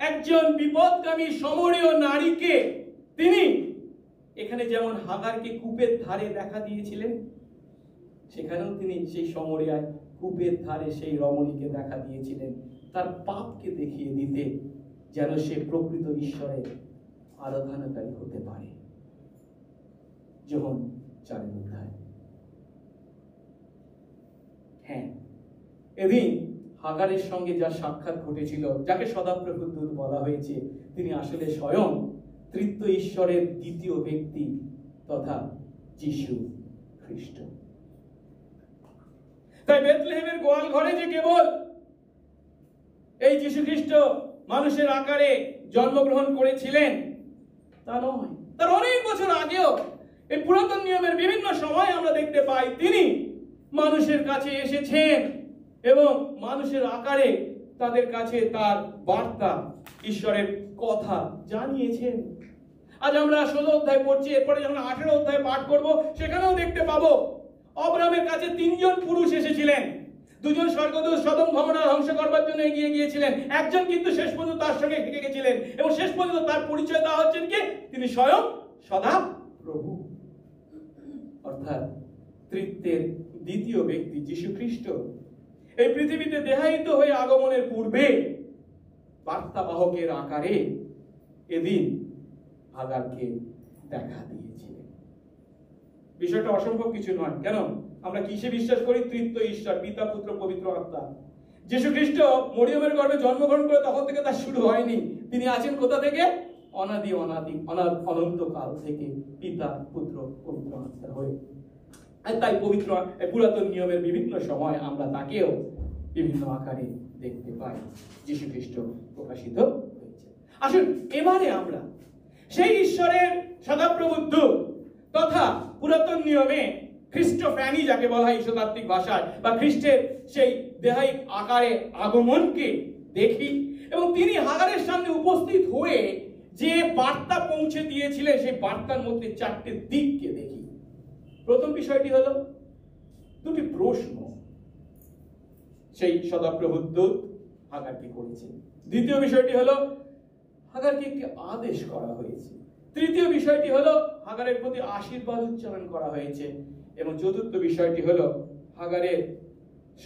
একজন বিপদগামী সমরীয় নারীকে তিনি এখানে যেমন হাগারকে কূপের ধারে দেখা দিয়েছিলেন, সেখানেও তিনি সেই সমরিয়ায় কূপের ধারে সেই রমণীকে দেখা দিয়েছিলেন, তার পাপকে দেখিয়ে দিতে, যেন সে প্রকৃত ঈশ্বরের আরাধনাকারী হতে পারে। যোহন 4 অধ্যায়। হ্যাঁ, এদিন হাগারের সঙ্গে যার সাক্ষাৎ ঘটেছিল, যাকে সদাপ্রভুর দূত বলা হয়েছে, তিনি আসলে স্বয়ং তৃতীয় ঈশ্বরের দ্বিতীয় ব্যক্তি তথা যীশু খ্রিস্ট। তাই বেথলেহেমের গোয়াল ঘরে যে কেবল এই যীশু খ্রিস্ট মানুষের আকারে জন্মগ্রহণ করেছিলেন তা নয়, তার অনেক বছর আগেও এই পুরাতন নিয়মের বিভিন্ন সময় আমরা দেখতে পাই তিনি মানুষের কাছে এসেছেন এবং মানুষের আকারে তাদের কাছে তার বার্তা, ঈশ্বরের কথা জানিয়েছেন। আজ আমরা 16 অধ্যায় পড়ছি, এরপরে যখন 18 অধ্যায় পাঠ করব সেখানেও দেখতে পাবো আব্রাহামের কাছে 3 জন পুরুষ এসেছিলেন। 2 জন স্বর্গদূত সদম গমোরা ধ্বংস করবার জন্য এগিয়ে গিয়েছিলেন, একজন কিন্তু শেষ পর্যন্ত তার সঙ্গে থেকে গেছিলেন এবং শেষ পর্যন্ত তার পরিচয় দেওয়া হচ্ছেন কে? তিনি স্বয়ং সদাপ্রভু, অর্থাৎ তৃতীয়ের দ্বিতীয় ব্যক্তি যীশু খ্রিস্ট। এই পৃথিবীতে দেহায়িত হয়ে আগমনের পূর্বে বার্তাবাহকের আকারে এদিন হাগারকে দেখা দিয়েছিলেন। বিষয়টা অসম্ভব কিছু নয়। কেন? আমরা কিসে বিশ্বাস করি? তৃতীয় ঈশ্বর, পিতা, পুত্র, পবিত্র আত্মা। যীশু খ্রিস্ট মরিয়মের গর্ভে জন্মগ্রহণ করে তখন থেকে তার শুরু হয়নি। তিনি আছেন কোথা থেকে? অনাদি অনন্তকাল থেকে পিতা, পুত্র, পবিত্র আত্মা হয়ে। আর তাই পবিত্র পুরাতন নিয়মের বিভিন্ন সময় আমরা তাকেও বিভিন্ন আকারে দেখতে পাই। যীশু খ্রিস্ট প্রকাশিত হয়েছে। আসুন এবারে আমরা সেই ঈশ্বরের সদাপ্রভুর দূত তথা পুরাতন নিয়মে খ্রিস্টোফ্যানি যাকে বলা হয় ঈশ্বরতাত্ত্বিক ভাষায়, বা খ্রিস্টের সেই দেহায়িক আকারে আগমনকে দেখি এবং তিনি হাগারের সামনে উপস্থিত হয়ে যে বার্তা পৌঁছে দিয়েছিলেন সেই বার্তার মধ্যে 4টে দিককে দেখি। প্রথম বিষয়টি হলো 2টি প্রশ্ন সেই সদাপ্রভুর দূত হাগারকে করেছে। দ্বিতীয় বিষয়টি হলো হাগারকে একটি আদেশ করা হয়েছে। তৃতীয় বিষয়টি হলো হাগারের প্রতি আশীর্বাদ উচ্চারণ করা হয়েছে এবং চতুর্থ বিষয়টি হলো হাগারের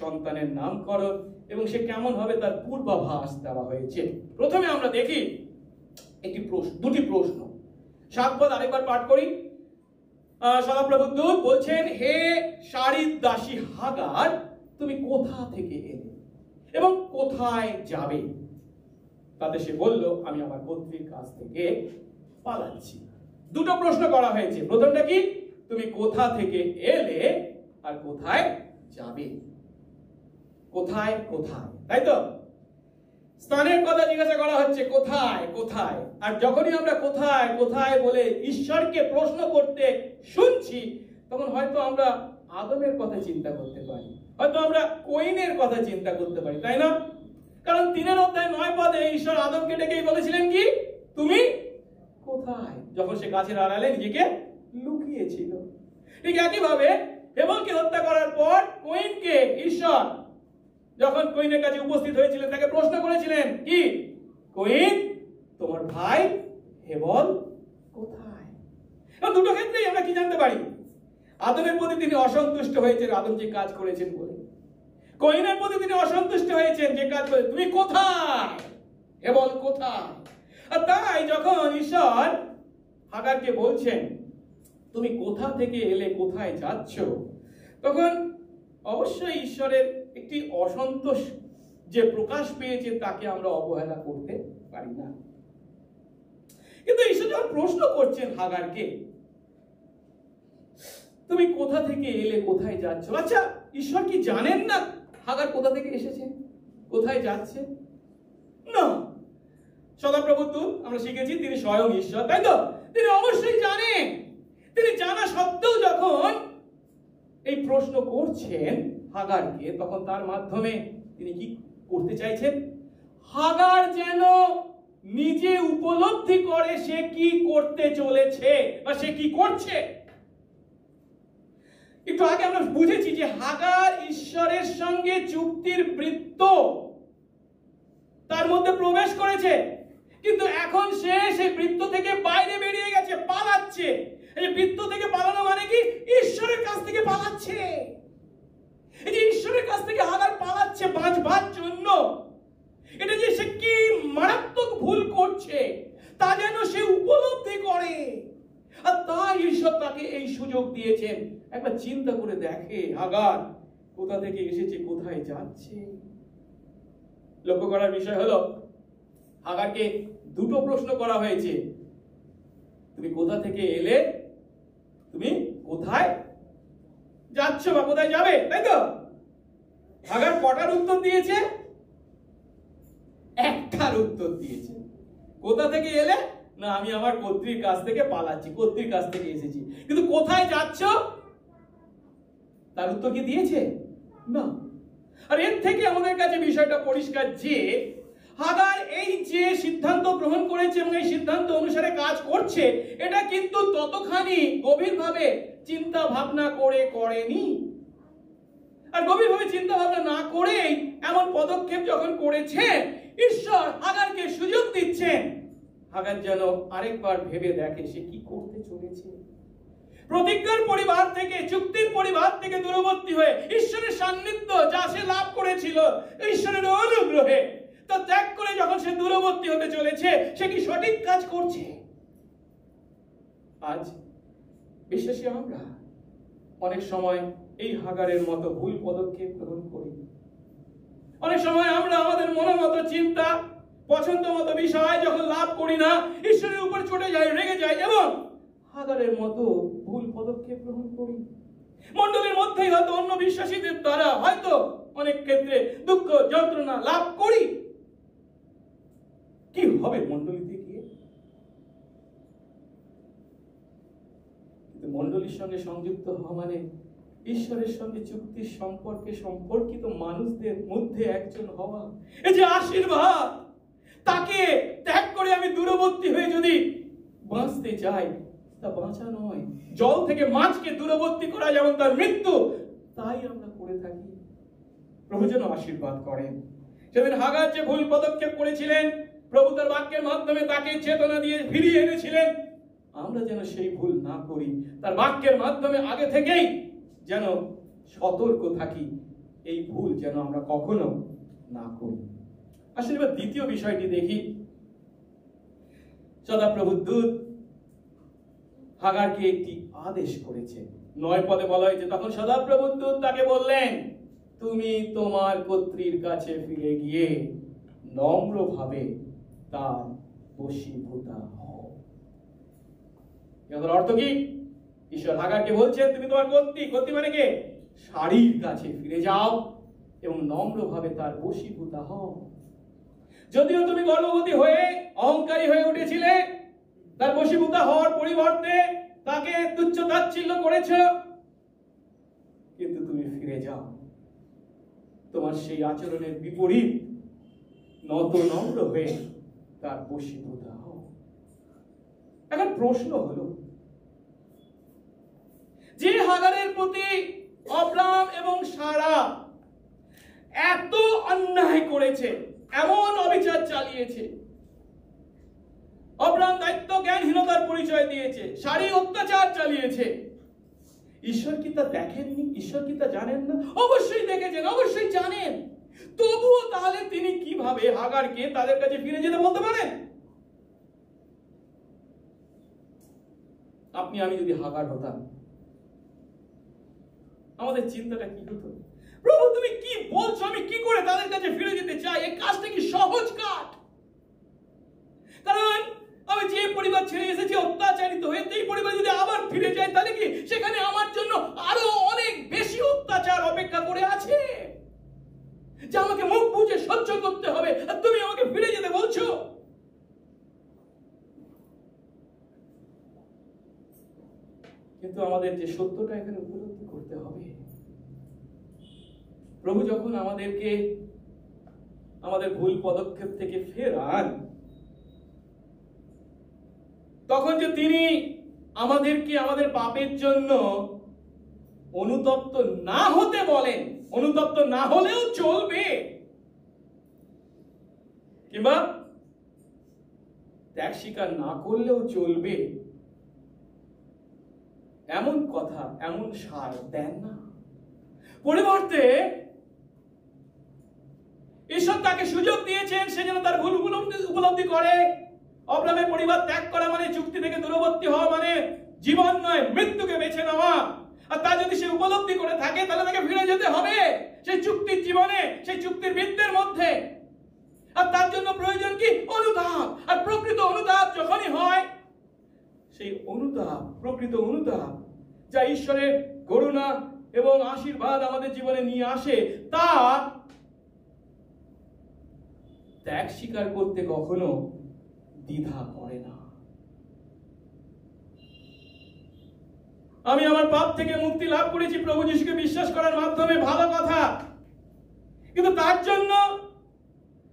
সন্তানের নামকরণ এবং সে কেমন হবে তার পূর্বাভাস দেওয়া হয়েছে। প্রথমে আমরা দেখি একটি প্রশ্ন, 2টি প্রশ্ন। 7 পদ আরেকবার পাঠ করি। সদাপ্রভুর দূত বলছেন, হে শারীর দাসী হাগার, তুমি কোথা থেকে এলে এবং কোথায় যাবে? তাতে সে বলল, আমি আমার কর্ত্রীর কাছ থেকে পালাচ্ছি। দুটো প্রশ্ন করা হয়েছে। প্রথমটা কি? তুমি কোথা থেকে এলে আর কোথায় যাবে? কোথায় কোথায়, তাই তো? স্থানের কথা জিজ্ঞাসা করা হচ্ছে, কোথায় কোথায়। আর যখনই আমরা কোথায় কোথায় বলে ঈশ্বরকে প্রশ্ন করতে শুনছি, তখন হয়তো আমরা আদমের কথা চিন্তা করতে পারি, হয়তো আমরা কইনের কথা চিন্তা করতে পারি, তাই না? কারণ 3 অধ্যায় 9 পদে ঈশ্বর আদমকে ডেকেই বলেছিলেন কি? তুমি কোথায়? যখন সে গাছের আড়ালে নিজেকে লুকিয়েছিল। ঠিক একইভাবে হেবলকে হত্যা করার পর কইনকে ঈশ্বর যখন কইনের কাছে উপস্থিত হয়েছিলেন, তাকে প্রশ্ন করেছিলেন কি? কইন, তোমার ভাই হেবল কোথায়? দুটো ক্ষেত্রেই আমরা কি জানতে পারি? আদমের প্রতি তিনি অসন্তুষ্ট হয়েছেন আদম যে কাজ করেছেন বলে। কইনের প্রতি তিনি অসন্তুষ্ট হয়েছেন যে কাজ করে, তুমি কোথায়, হেবল কোথায়? আর তাই যখন ঈশ্বর হাগারকে বলছেন তুমি কোথা থেকে এলে, কোথায় যাচ্ছ, তখন অবশ্যই ঈশ্বরের একটি অসন্তোষ যে প্রকাশ পেয়েছে তাকে আমরা অবহেলা করতে পারি না। কিন্তু ঈশ্বর যখন প্রশ্ন করছেন হাগারকে, তুমি কোথা থেকে এলে, কোথায় যাচ্ছ, আচ্ছা ঈশ্বর কি জানেন না হাগার কোথা থেকে এসেছে, কোথায় যাচ্ছে? না, সদাপ্রভুর দূত আমরা শিখেছি তিনি স্বয়ং ঈশ্বর, তাই তো? তিনি অবশ্যই জানেন। তিনি জানা সত্ত্বেও যখন এই প্রশ্ন করছেন হাগারকে, তখন তার মাধ্যমে তিনি কি করতে চাইছেন? হাগার যেন নিজে উপলব্ধি করে সে কি করতে চলেছে বা সে কি করছে। একটু আগে আমরা বুঝেছি যে হাগার ঈশ্বরের সঙ্গে চুক্তির বৃত্ত তার মধ্যে প্রবেশ করেছে, কিন্তু এখন সে সেই বৃত্ত থেকে বাইরে বেরিয়ে গেছে, পালাচ্ছে। এই বৃত্ত থেকে পালানো মানে কি? ঈশ্বরের কাছ থেকে পালাচ্ছে। এই যে ঈশ্বরের কাছ থেকে হাগার পালাচ্ছে বাঁচবার জন্য, এটা যে সে কি মারাত্মক ভুল করছে তা যেন সে উপলব্ধি করে, আর তাই ঈশ্বর তাকে এই সুযোগ দিয়েছেন। একবার চিন্তা করে দেখে হাগার কোথা থেকে এসেছে, কোথায় যাচ্ছে। লক্ষ্য করার বিষয় হলো হাগারকে দুটো প্রশ্ন করা হয়েছে, তুমি কোথা থেকে এলে, তুমি কোথায় যাচ্ছ বা কোথায় যাবে, তাই তো? হাগার কটার উত্তর দিয়েছে? একটার উত্তর দিয়েছে। কোথা থেকে এলে? না, আমি আমার কর্ত্রীর কাছ থেকে পালাচ্ছি, কর্ত্রীর কাছ থেকে এসেছি। কিন্তু কোথায় যাচ্ছ তার উত্তর কি দিয়েছে? না। আর এর থেকে আমাদের কাছে বিষয়টা পরিষ্কার যে হাগার এই যে সিদ্ধান্ত গ্রহণ করেছে এবং এই সিদ্ধান্ত অনুসারে কাজ করছে, এটা কিন্তু ততখানি গভীরভাবে চিন্তা ভাবনা করে করেনি। আর গভীরভাবে চিন্তা ভাবনা না করেই এমন পদক্ষেপ যখন করেছে, ঈশ্বর হাগারকে সুযোগ দিচ্ছেন হাগার যেন আরেকবার ভেবে দেখে সে কি করতে চলেছে। প্রতিজ্ঞার পরিবার থেকে, চুক্তির পরিবার থেকে দূরবর্তী হয়ে ঈশ্বরের সান্নিধ্য যা সে লাভ করেছিল ঈশ্বরের অনুগ্রহে, তা ত্যাগ করে যখন সে দূরবর্তী হতে চলেছে, সে কি সঠিক কাজ করছে? আজ বিশ্বাসী আমরা অনেক সময় এই হাগারের মতো ভুল পদক্ষেপ গ্রহণ করি। অনেক সময় আমরা আমাদের মনের মতো চিন্তা, পছন্দ মতো বিষয় যখন লাভ করি না, ঈশ্বরের উপর চটে যাই, রেগে যাই এবং হাগারের মতো ভুল পদক্ষেপ গ্রহণ করি। মণ্ডলীর মধ্যেই হয়তো অন্য বিশ্বাসীদের দ্বারা হয়তো অনেক ক্ষেত্রে দুঃখ যন্ত্রণা লাভ করি। কি হবে মণ্ডলীতে গিয়ে? মণ্ডলীর সঙ্গে সংযুক্ত হওয়া মানে ঈশ্বরের সঙ্গে চুক্তির সম্পর্কে সম্পর্কিত মানুষদের মধ্যে একজন হওয়া। এই যে আশীর্বাদ, তাকে ত্যাগ করে আমি দূরবর্তী হয়ে যদি বাঁচতে চাই, তা বাঁচা নয়। জল থেকে মাছকে দূরবর্তী করা যেমন তার মৃত্যু, তাই আমরা করে থাকি। প্রভু যেন আশীর্বাদ করেন। সেদিন হাগার যে ভুল পদক্ষেপ করেছিলেন, প্রভু তার বাক্যের মাধ্যমে তাকে চেতনা দিয়ে ফিরিয়ে এনেছিলেন। আমরা যেন সেই ভুল না করি, তার বাক্যের মাধ্যমে আগে থেকেই যেন সতর্ক থাকি, এই ভুল যেন আমরা কখনো না করি। আসলে এবার দ্বিতীয় বিষয়টি দেখি। সদাপ্রভুর দূত হাগারকে একটি আদেশ করেছে। 9 পদে বলা হয়েছে, তখন সদাপ্রভু দূত তাকে বললেন, তুমি তোমার কর্ত্রীর কাছে ফিরে গিয়ে নম্রভাবে তার বশীভূতা হও। এর অর্থ কি? ঈশ্বর হাগারকে বলছেন, তুমি তোমার কর্ত্রী মানে কে? শারীর কাছে ফিরে যাও এবং নম্রভাবে তার বশীভূতা হও। যদিও তুমি গর্ভবতী হয়ে অহংকারী হয়ে উঠেছিলে, তার বশীভূতা হওয়ার পরিবর্তে তাকে তুচ্ছ তাচ্ছিল্য করেছ, কিন্তু তুমি ফিরে যাও, তোমার সেই আচরণের বিপরীত নত নম্র হয়ে তার বশীভূতা হও। এখন প্রশ্ন হলো, যে হাগারের প্রতি অব্রাম এবং সারা এত অন্যায় করেছে, এমন অবিচার চালিয়েছে, অব্রাম দায়িত্ব জ্ঞানহীনতার পরিচয় দিয়েছে, সারি অত্যাচার চালিয়েছে, ঈশ্বর কি তা দেখেননি? ঈশ্বর কি তা জানেন না? অবশ্যই দেখেছেন, অবশ্যই জানেন। তবুও তাহলে তিনি কিভাবে হাগারকে তাদের কাছে ফিরে যেতে বলতে পারেন? আপনি আমি যদি হাগার হতাম, আমাদের চিন্তাটা কি হতো? প্রভু তুমি কি বলছো? আমি কি করে তাদের কাছে ফিরে যেতে চাই? এই কাজটা কি সহজ কাজ? কারণ আমি যে পরিবার ছেড়ে এসেছি অত্যাচারিত হয়ে, এই পরিবার যদি আবার ফিরে যায়, তাহলে কি সেখানে আমার জন্য আরো অনেক বেশি অত্যাচার অপেক্ষা করে আছে, যা আমাকে মুখ বুজে সহ্য করতে হবে, আর তুমি আমাকে ফিরে যেতে বলছো? কিন্তু আমাদের যে সত্যটা এখানে উপলব্ধি করতে হবে, প্রভু যখন আমাদেরকে আমাদের ভুল পদক্ষেপ থেকে ফেরান, তখন যে তিনি আমাদেরকে আমাদের পাপের জন্য অনুতপ্ত না হতে বলেন, অনুতপ্ত না হলেও চলবে, কিংবা ত্যাগ স্বীকার না করলেও চলবে, এমন কথা, এমন সার দেন না। পরিবর্তে ঈশ্বর তাকে সুযোগ দিয়েছেন, সে যেন তার ভুল উপলব্ধি করে। অব্রামের পরিবার ত্যাগ করা মানে চুক্তি থেকে দূরবর্তী হওয়া, মানে জীবন নয় মৃত্যুকে বেছে নেওয়া। আর তা যদি সে উপলব্ধি করে থাকে, তাহলে তাকে ফিরে যেতে হবে সেই চুক্তির জীবনে, সেই চুক্তির বৃত্তের মধ্যে। আর তার জন্য প্রয়োজন কি? অনুতাপ। আর প্রকৃত অনুতাপ যখনই হয়, সেই অনুতাপ, প্রকৃত অনুতাপ যা ঈশ্বরের করুণা এবং আশীর্বাদ আমাদের জীবনে নিয়ে আসে, তা ত্যাগ স্বীকার করতে কখনো দ্বিধা করে না। আমি আমার পাপ থেকে মুক্তি লাভ করেছি প্রভু যিশুকে বিশ্বাস করার মাধ্যমে, ভালো কথা, কিন্তু তার জন্য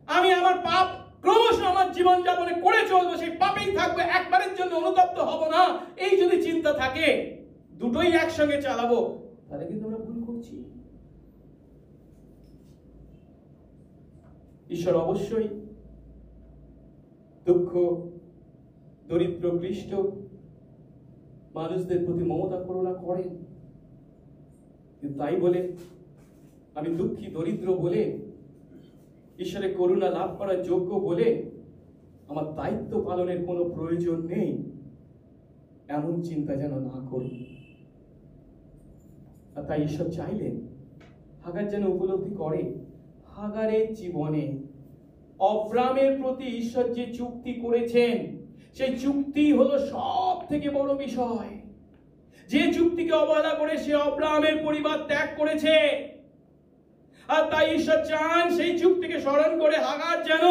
আমি আমার পাপ ক্রমশ আমার জীবন যাপনে করে চলবো, সেই পাপেই থাকবে, একবারের জন্য অনুতপ্ত হব না, এই যদি চিন্তা থাকে, দুটোই একসঙ্গে চালাবো, তাহলে কিন্তু আমরা ভুল করছি। ঈশ্বর অবশ্যই দুঃখ, দরিদ্র, ক্লিষ্ট মানুষদের প্রতি মমতা করুণা করেন, কিন্তু তাই বলে আমি দুঃখী দরিদ্র বলে, ঈশ্বরের করুণা লাভ করার যোগ্য বলে আমার দায়িত্ব পালনের কোনো প্রয়োজন নেই, এমন চিন্তা যেন না করি। আর তাই ঈশ্বর চাইলেন হাগার যেন উপলব্ধি করে, হাগারের জীবনে অব্রামের প্রতি ঈশ্বর যে চুক্তি করেছেন, সেই চুক্তি হলো সব থেকে বড় বিষয়। যে চুক্তিকে অবহেলা করে সে অব্রামের পরিবার ত্যাগ করেছে, আর তাই ঈশ্বর চান সেই চুক্তিকে স্মরণ করে হাগার যেন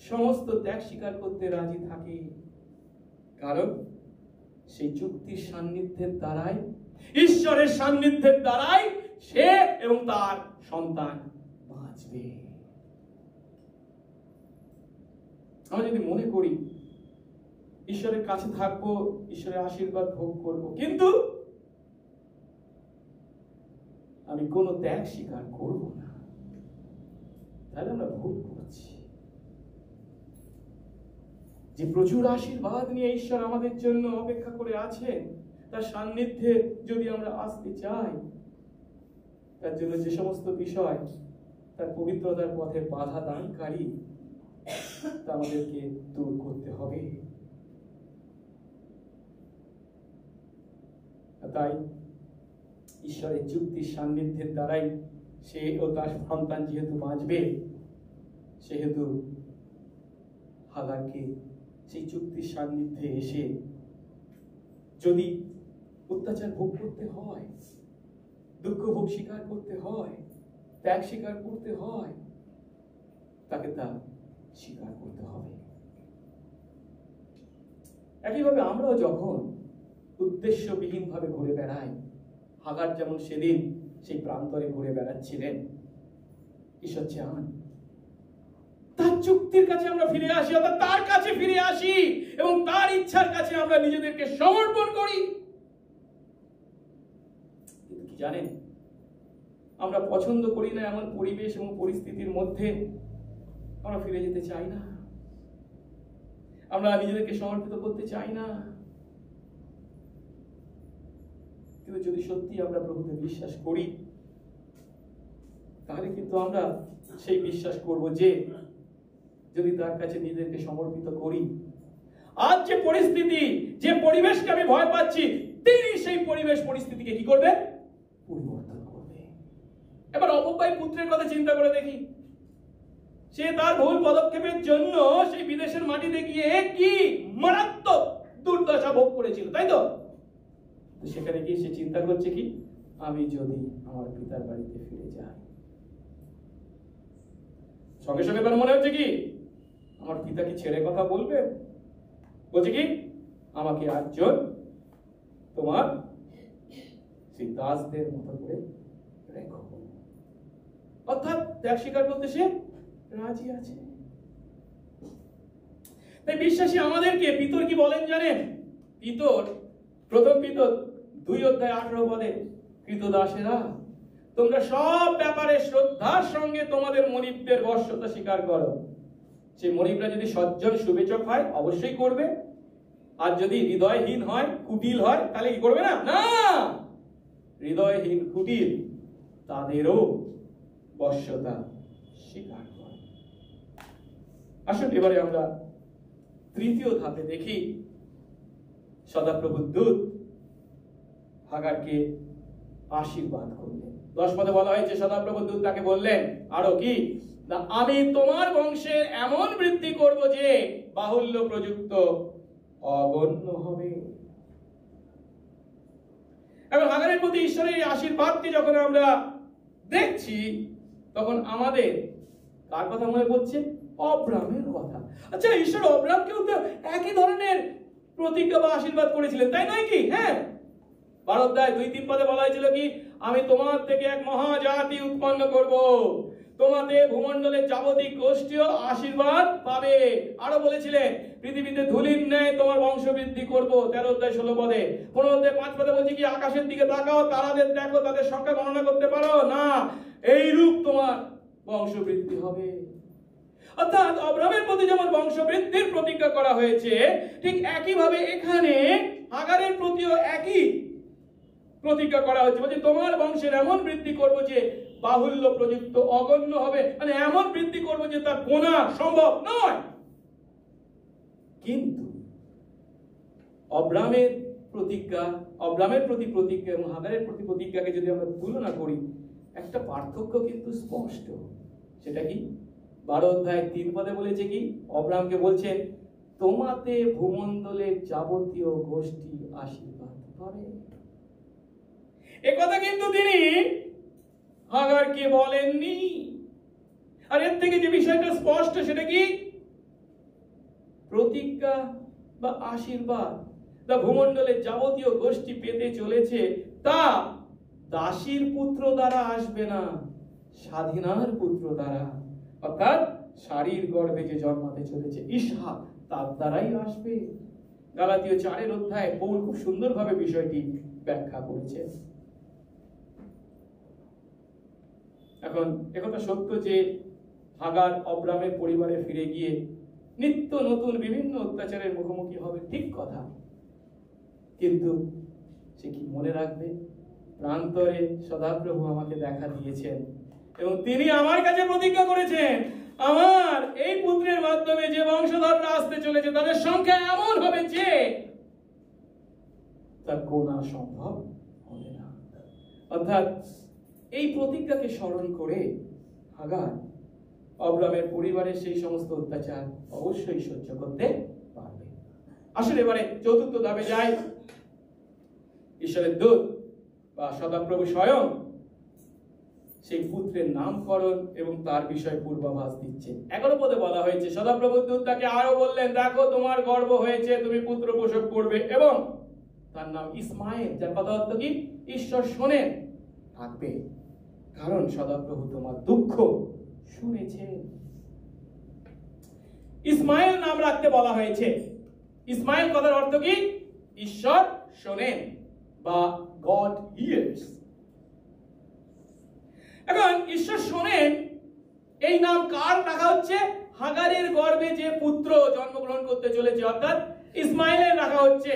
সমস্ত ত্যাগ স্বীকার করতে রাজি থাকে। কারণ সেই চুক্তির সান্নিধ্যের দ্বারাই, ঈশ্বরের সান্নিধ্যের দ্বারাই সে এবং তার সন্তান বাঁচবে। আমরা যদি মনে করি ঈশ্বরের কাছে থাকবো, ঈশ্বরের আশীর্বাদ ভোগ করব, কিন্তু আমি কোনো ত্যাগ স্বীকার করব না, তাহলে আমরা ভুল করছি। যে প্রচুর আশীর্বাদ নিয়ে ঈশ্বর আমাদের জন্য অপেক্ষা করে আছেন, তার সান্নিধ্যে যদি আমরা আসতে চাই, তার জন্য যে সমস্ত বিষয় তার পবিত্রতার পথে বাধা দানকারী, তা আমাদেরকে দূর করতে হবে। তাই ঈশ্বরের চুক্তির সান্নিধ্যের দ্বারাই সে ও তার সন্তান যেহেতু বাঁচবে, সেহেতু হাগারকে সেই চুক্তির সান্নিধ্যে এসে যদি অত্যাচার ভোগ করতে হয়, দুঃখ ভোগ স্বীকার করতে হয়, ত্যাগ স্বীকার করতে হয়, তাকে তা স্বীকার করতে হবে। একইভাবে আমরাও যখন উদ্দেশ্যবিহীন ভাবে ঘুরে বেড়াই, হাগার যেমন সেদিন সেই প্রান্তরে ঘুরে বেড়াচ্ছিলেন, ঈশ্বর চান তার চুক্তির কাছে আমরা ফিরে আসি, অর্থাৎ তার কাছে ফিরে আসি এবং তার ইচ্ছার কাছে আমরা নিজেদেরকে সমর্পণ করি। কিন্তু কি জানেন, আমরা পছন্দ করি না এমন পরিবেশ এবং পরিস্থিতির মধ্যে আমরা ফিরে যেতে চাই না, আমরা নিজেদেরকে সমর্পিত করতে চাই না। কিন্তু যদি সত্যি আমরা প্রভুতে বিশ্বাস করি, তাহলে কিন্তু আমরা সেই বিশ্বাস করব যে যদি তার কাছে নিজেদেরকে সমর্পিত করি, আজ যে পরিস্থিতি, যে পরিবেশকে আমি ভয় পাচ্ছি, তিনি সেই পরিবেশ পরিস্থিতিকে কি করবে? পরিবর্তন করবে। এবার অপব্যয় পুত্রের কথা চিন্তা করে দেখি, সে তার ভুল পদক্ষেপের জন্য সেই বিদেশের মাটিতে গিয়ে কি মারাত্মক দুর্দশা ভোগ করেছিল, তাই তো? সেখানে গিয়ে সে চিন্তা করছে কি, আমি যদি আমার পিতার বাড়িতে ফিরে যাই। সঙ্গে সঙ্গে তার মনে হচ্ছে কি, আমার পিতা কি ছেড়ে কথা বলবে? বলছে কি, আমাকে আজজন তোমার সেই দাসদের মতো করে রেখো। অর্থাৎ ত্যাগ স্বীকার করতে সে রাজি আছে। তাই বিশ্বাসী আমাদেরকে পিতর কি বলেন জানেন? পিতর, প্রথম পিতর 2:18 পদে, কৃতদাসেরা তোমরা সব ব্যাপারে শ্রদ্ধার সঙ্গে তোমাদের মনিবদের বশ্যতা স্বীকার করো। সেই মনিবরা যদি সজ্জন শুভেচ্ছক হয় অবশ্যই করবে, আর যদি হৃদয়হীন হয়, কুটিল হয়, তাহলে কি করবে না? না, হৃদয়হীন কুটিল তাদেরও বশ্যতা স্বীকার করে। আসুন এবারে আমরা তৃতীয় ধাপে দেখি, সদাপ্রভুর দূত হাগারকে আশীর্বাদ করলেন। 10 পদে বলা হয়েছে, সদাপ্রভুর দূত তাকে বললেন আরো কি, না আমি তোমার বংশের এমন বৃদ্ধি করব যে বাহুল্য প্রযুক্ত অগণ্য হবে। এবং হাগারের প্রতি ঈশ্বরের আশীর্বাদকে যখন আমরা দেখছি, তখন আমাদের কার কথা মনে পড়ছে? অব্রামের কথা। আচ্ছা, ঈশ্বর অব্রামকেও তো একই ধরনের প্রতিজ্ঞা বা আশীর্বাদ করেছিলেন, তাই নয় কি? হ্যাঁ, 12 অধ্যায় 2-3 পদে বলা হয়েছিল কি, আমি তোমার থেকে এক মহাজাতি উৎপন্ন করব, তোমাদের ভূমণ্ডলের যাবতীয় গোষ্ঠীও আশীর্বাদ পাবে। আরো বলেছিলেন, পৃথিবীতে ধুলির ন্যায় তোমার বংশ বৃদ্ধি করব, 13 অধ্যায় 16 পদে। 15 অধ্যায় 5 পদে বলছে কি, আকাশের দিকে তাকাও, তারাদের দেখো, তাদের সংখ্যা গণনা করতে পারো না, এই রূপ তোমার বংশ বৃদ্ধি হবে। অর্থাৎ আব্রাহামের প্রতি যেমন বংশ বৃদ্ধির প্রতিজ্ঞা করা হয়েছে, ঠিক একইভাবে এখানে হাগারের প্রতিও একই প্রতিজ্ঞা করা হচ্ছে। বলছে তোমার বংশের এমন বৃদ্ধি করব যে বাহুল্য প্রযুক্ত অগণ্য হবে, মানে এমন বৃদ্ধি করব যে তার গোনা সম্ভব নয়। কিন্তু অব্রাহামের প্রতি প্রতিজ্ঞা এবং হাগারের প্রতি প্রতিজ্ঞাকে যদি আমরা তুলনা করি, একটা পার্থক্য কিন্তু স্পষ্ট। সেটা কি? 12 অধ্যায় 3 পদে বলেছে কি, অব্রাহামকে বলছে তোমাতে ভূমণ্ডলের যাবতীয় গোষ্ঠী আশীর্বাদ করে। একথা কিন্তু তিনি হাগারকে বলেননি। আর এর থেকে যে বিষয়টা স্পষ্ট, সেটা কি? প্রতিজ্ঞা বা আশীর্বাদ যা ভূমণ্ডলের যাবতীয় গোষ্ঠী পেতে চলেছে, তা দাসীর পুত্র দ্বারা আসবে না, স্বাধীনার পুত্র দ্বারা। অর্থাৎ শারীর গর্ভে যে জন্মাতে চলেছে ইসহাক, তার দ্বারাই আসবে। গালাতীয় 4 অধ্যায়ে পৌল খুব সুন্দরভাবে বিষয়টি ব্যাখ্যা করেছে। এখন একথা সত্য যে হাগার অব্রামের পরিবারে ফিরে গিয়ে নিত্য নতুন বিভিন্ন অত্যাচারের মুখোমুখি হবে, ঠিক কথা। কিন্তু সে কি মনে রাখবে, প্রান্তরে সদাপ্রভু আমাকে দেখা দিয়েছেন এবং তিনি আমার কাছে প্রতিজ্ঞা করেছেন, আমার এই পুত্রের মাধ্যমে যে বংশধররা আসতে চলেছে তাদের সংখ্যা এমন হবে যে তার গোনা সম্ভব অর্থাৎ এই প্রতিজ্ঞাকে স্মরণ করে হাগার অব্রামের পরিবারের সেই সমস্ত অত্যাচার অবশ্যই সহ্য করতে পারবে। আসলে এবারে চতুর্থ ধাপে যাই। ঈশ্বরের দূত বা সদাপ্রভু স্বয়ং সেই পুত্রের নামকরণ এবং তার বিষয়ে পূর্বাভাস দিচ্ছে। 11 পদে বলা হয়েছে, সদাপ্রভুর দূত তাকে আরো বললেন, দেখো তোমার গর্ভ হয়েছে, তুমি পুত্র প্রসব করবে এবং তার নাম ইসমাইল, যার কথা অর্থ কি ঈশ্বর শোনেন থাকবে, কারণ সদাপ্রভু তোমার দুঃখ শুনেছেন। ইসমাইল নাম রাখতে বলা হয়েছে। ইসমাইল কথার অর্থ কি ঈশ্বর শোনেন বা গড হিয়ার্স। এখন ঈশ্বর শোনেন এই নাম কার রাখা হচ্ছে? হাগারের গর্ভে যে পুত্র জন্মগ্রহণ করতে চলেছে অর্থাৎ ইসমাইলের রাখা হচ্ছে।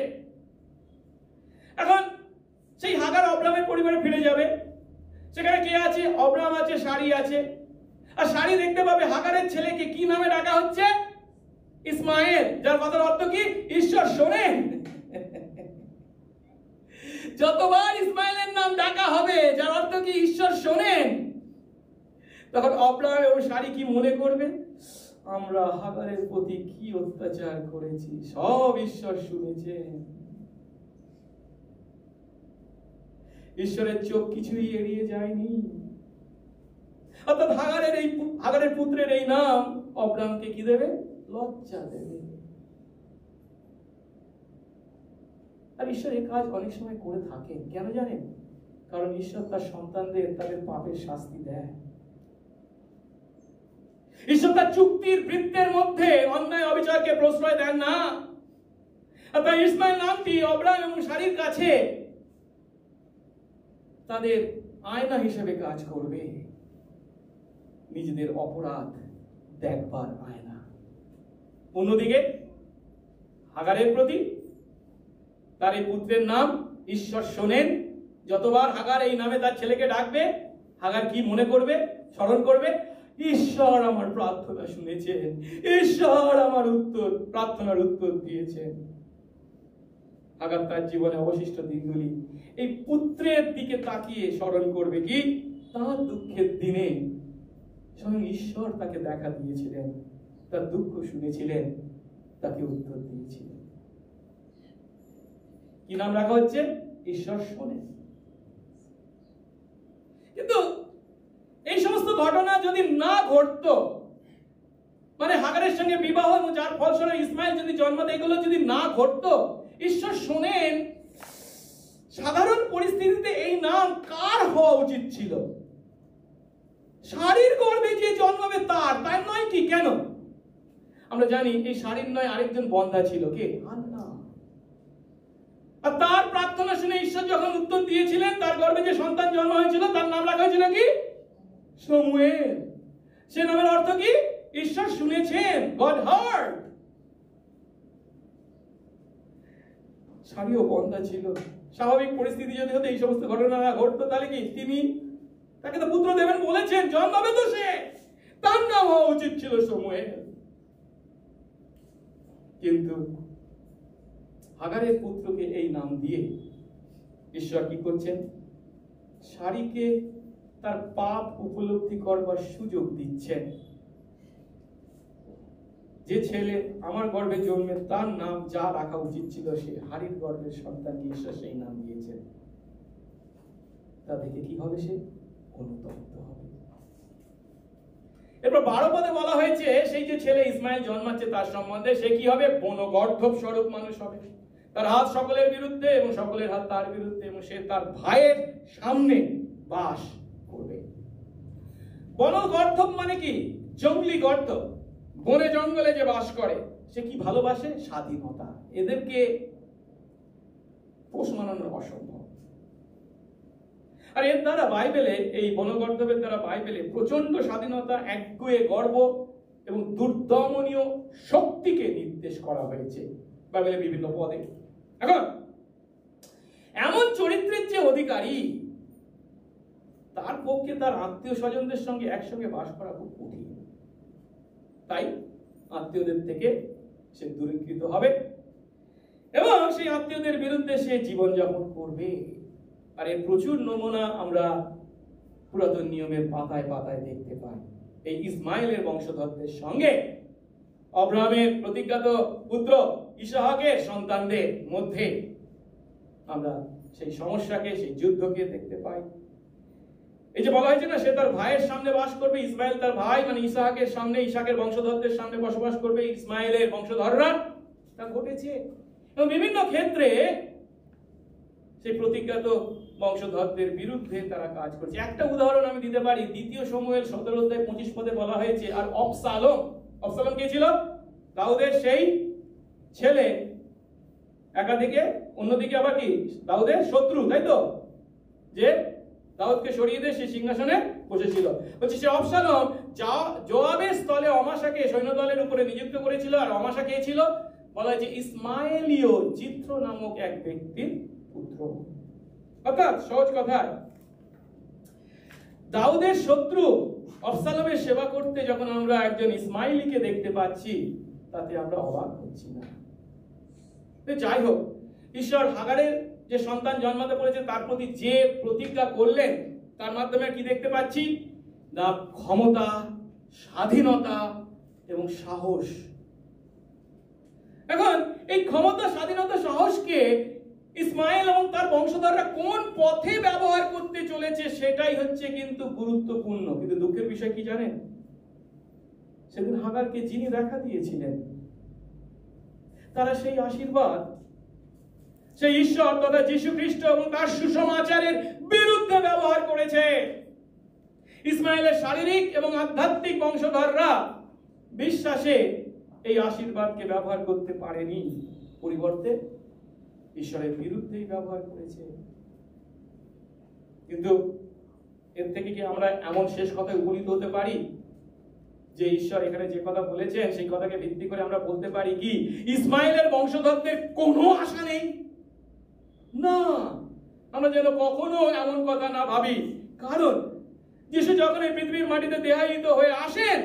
এখন সেই হাগার অব্রামের পরিবারে ফিরে যাবে। সেখানে কে আছে? অব্রাম আছে, সারি আছে। আর সারি দেখতে পাবে হাগারের ছেলেকে কি নামে ডাকা হচ্ছে? ইসমাইল, যার কথার অর্থ কি ঈশ্বর শোনেন। যতবার ইসমাইলের নাম ডাকা হবে যার অর্থ কি ঈশ্বর শোনেন, তখন অব্রাম এবং সারি কি মনে করবে? আমরা হাগারের প্রতি কি অত্যাচার করেছি, সব ঈশ্বর শুনেছেন। ঈশ্বরের চোখ কিছুই এড়িয়ে যায়নি। অর্থাৎ হাগারের পুত্রের এই নাম অব্রামকে কি দেবে? লজ্জা দেবে। আর ঈশ্বর এই কাজ অনেক সময় করে থাকেন, কেন জানেন? কারণ ঈশ্বর তার সন্তানদের তাদের পাপের শাস্তি দেয়। ঈশ্বর তার চুক্তির বৃত্তের মধ্যে অন্যায় অবিচারকে প্রশ্রয় দেন না। আর তাই ইসমাইল নামটি অব্রাম এবং সারির কাছে তাদের আয়না হিসেবে কাজ করবে, নিজেদের অপরাধ দেখবার আয়না। অন্যদিকে হাগারের প্রতি তার এই পুত্রের নাম ঈশ্বর শোনেন। যতবার হাগার এই নামে তার ছেলেকে ডাকবে, হাগার কি মনে করবে, স্মরণ করবে? ঈশ্বর আমার প্রার্থনা শুনেছেন, ঈশ্বর আমার প্রার্থনার উত্তর দিয়েছেন। হাগার তার জীবনে অবশিষ্ট দিনগুলি এই পুত্রের দিকে তাকিয়ে স্মরণ করবে কি তার দুঃখের দিনে স্বয়ং ঈশ্বর তাকে দেখা দিয়েছিলেন, তার দুঃখ শুনেছিলেন, তাকে উত্তর দিয়েছিলেন। কি নাম রাখা হচ্ছে? ঈশ্বর শোনেন। কিন্তু এই সমস্ত ঘটনা যদি না ঘটতো, মানে হাগারের সঙ্গে বিবাহ এবং যার ফলস্বরূপ ইসমাইল যদি জন্ম দেয়, এগুলো যদি না ঘটতো, ঈশ্বর শোনেন, সাধারণ পরিস্থিতিতে এই নাম কার হওয়া উচিত ছিল? সারির গর্ভে যে জন্মাবে তার নয় কি? কেন? আমরা জানি এই সারির নয় আরেকজন বন্ধা ছিল, কে? হান্না। আর তার প্রার্থনা শুনে ঈশ্বর যখন উত্তর দিয়েছিলেন, তার গর্ভে যে সন্তান জন্ম হয়েছিল তার নাম রাখা হয়েছিল কি? শমুয়েল। সে নামের অর্থ কি? ঈশ্বর শুনেছেন, গড হার্ড। সারিও বন্ধা ছিল। স্বাভাবিক পরিস্থিতি যদি হতো, এই সমস্ত ঘটনা না ঘটতো, তাহলে কি তিনি তাকে তো পুত্র দেবেন বলেছেন, জন্মাবে তো সে, তার নাম হওয়া উচিত ছিল শমুয়েল। কিন্তু হাগারের পুত্রকে এই নাম দিয়ে ঈশ্বর কি করছেন? সারিকে তার পাপ উপলব্ধি করবার সুযোগ দিচ্ছেন। যে ছেলে আমার গর্ভে জন্মে তার নাম যা রাখা উচিত ছিল, সে হারির গর্ভের সন্তানকে ঈশ্বর সেই নাম দিয়েছেন। তা দেখে কি হবে? সে অনুতপ্ত হবে। এরপর 12 পদে বলা হয়েছে সেই যে ছেলে ইসমাইল জন্মাচ্ছে তার সম্বন্ধে, সে কি হবে? বনগর্ধব স্বরূপ মানুষ হবে। তার হাত সকলের বিরুদ্ধে এবং সকলের হাত তার বিরুদ্ধে, এবং সে তার ভাইয়ের সামনে বাস করবে। বনগর্ধব মানে কি? জঙ্গলি গর্ধ, বনে জঙ্গলে যে বাস করে। সে কি ভালোবাসে? স্বাধীনতা। এদেরকে পোষ মানানো অসম্ভব। আর এর দ্বারা বাইবেলে, এই বনগর্ধবের দ্বারা বাইবেলে প্রচন্ড স্বাধীনতা, একগুঁয়ে গর্ব এবং দুর্দমনীয় শক্তিকে নির্দেশ করা হয়েছে বাইবেলে বিভিন্ন পদে। এখন এমন চরিত্রের যে অধিকারী, তার পক্ষে তার আত্মীয় স্বজনদের সঙ্গে একসঙ্গে বাস করা খুব কঠিন। তাই আত্মীয়দের থেকে সে দূরীকৃত হবে এবং সেই আত্মীয়দের বিরুদ্ধে সে জীবনযাপন করবে। আর এর প্রচুর নমুনা আমরা পুরাতন নিয়মের পাতায় পাতায় দেখতে পাই। এই ইসমাইলের বংশধরদের সঙ্গে আব্রাহামের প্রতিজ্ঞাত পুত্র ইসহাকের সন্তানদের মধ্যে আমরা সেই সমস্যাকে, সেই যুদ্ধকে দেখতে পাই। এই যে বলা হয়েছে না, সে তার ভাইয়ের সামনে বাস করবে, ইসমাইল তার ভাই মানে ইসহাকের সামনে, ইসহাকের বংশধরদের সামনে বসবাস করবে ইসমাইলের বংশধররা, তা ঘটেছে। এবং বিভিন্ন ক্ষেত্রে সেই প্রতিজ্ঞাত বংশধরদের বিরুদ্ধে তারা কাজ করছে। একটা উদাহরণ আমি দিতে পারি, 2 শমূয়েল 17:25 পদে বলা হয়েছে, আর অবসালম কে ছিল? দাউদের সেই ছেলে, একাদিকে, অন্যদিকে আবার কি দাউদের শত্রু, তাই তো, যে দাউদকে সরিয়ে দিয়ে সেই সিংহাসনে বসেছিল। বলছে সে অবসালম যোয়াবের স্থলে অমাশাকে সৈন্যদলের উপরে নিযুক্ত করেছিল। আর অমাশা কে ছিল? বলা হয়েছে ইসমাইলীয় চিত্র নামক এক ব্যক্তির পুত্র। অর্থাৎ সহজ কথায়, দাউদের শত্রু অবসালমের সেবা করতে যখন আমরা একজন ইসমাইলীকে দেখতে পাচ্ছি, তাতে আমরা অবাক হচ্ছি না। যাই হোক, ঈশ্বর হাগারের যে সন্তান জন্মাতে পড়েছে তার প্রতি যে প্রতিজ্ঞা করলেন, তার মাধ্যমে কি দেখতে পাচ্ছি? না, ক্ষমতা, স্বাধীনতা এবং সাহস। এখন এই ক্ষমতা, স্বাধীনতা, সাহসকে ইসমাইল এবং তার বংশধররা কোন পথে ব্যবহার করতে চলেছে সেটাই হচ্ছে কিন্তু গুরুত্বপূর্ণ। কিন্তু দুঃখের বিষয় কি জানেন? সেদিন হাগারকে যিনি দেখা দিয়েছিলেন, তারা সেই আশীর্বাদ, সেই ঈশ্বর তথা যীশু খ্রিস্ট এবং তার সুসমাচারের বিরুদ্ধে ব্যবহার করেছে। ইসমাইলের শারীরিক এবং আধ্যাত্মিক বংশধররা বিশ্বাসে এই আশীর্বাদকে ব্যবহার করতে পারেনি, পরিবর্তে ঈশ্বরের বিরুদ্ধেই ব্যবহার করেছে। কিন্তু এর থেকে কি আমরা এমন শেষ কথায় উপনীত হতে পারি যে ঈশ্বর এখানে যে কথা বলেছেন সেই কথাকে ভিত্তি করে আমরা বলতে পারি কি ইসমাইলের বংশধরদের কোনো আশা নেই? না, আমরা যেন কখনো এমন কথা না ভাবি। কারণ যিশু যখন এই পৃথিবীর মাটিতে দেহায়িত হয়ে আসেন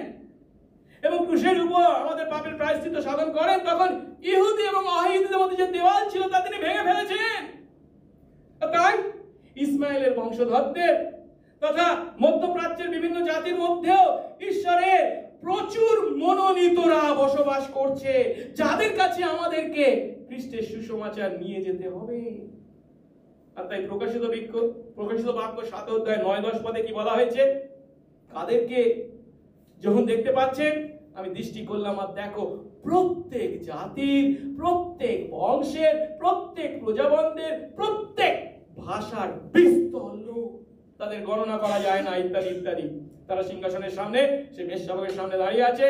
এবং ক্রুশের উপর আমাদের পাপের প্রায়শ্চিত্ত সাধন করেন, তখন ইহুদি এবং অইহুদিদের মধ্যে যে দেওয়াল ছিল তা তিনি ভেঙে ফেলেছেন। তাই ইসমাইলের বংশধরদের তথা মধ্যপ্রাচ্যের বিভিন্ন জাতির মধ্যেও ঈশ্বরের প্রচুর মনোনীতরা বসবাস করছে, যাদের কাছে আমাদেরকে খ্রিস্টের সুসমাচার নিয়ে যেতে হবে। আর তাই প্রকাশিত বাক্য 7 অধ্যায় 9-10 পদে কি বলা হয়েছে? কাদেরকে যখন দেখতে পাচ্ছেন, আমি দৃষ্টি করলাম আর দেখো প্রত্যেক জাতির, প্রত্যেক বংশের, প্রত্যেক প্রজাবন্ধের, প্রত্যেক ভাষার বিস্তর লোক, তাদের গণনা করা যায় না, ইত্যাদি ইত্যাদি। তারা সিংহাসনের সামনে, সে মেষশাবকের সামনে দাঁড়িয়ে আছে।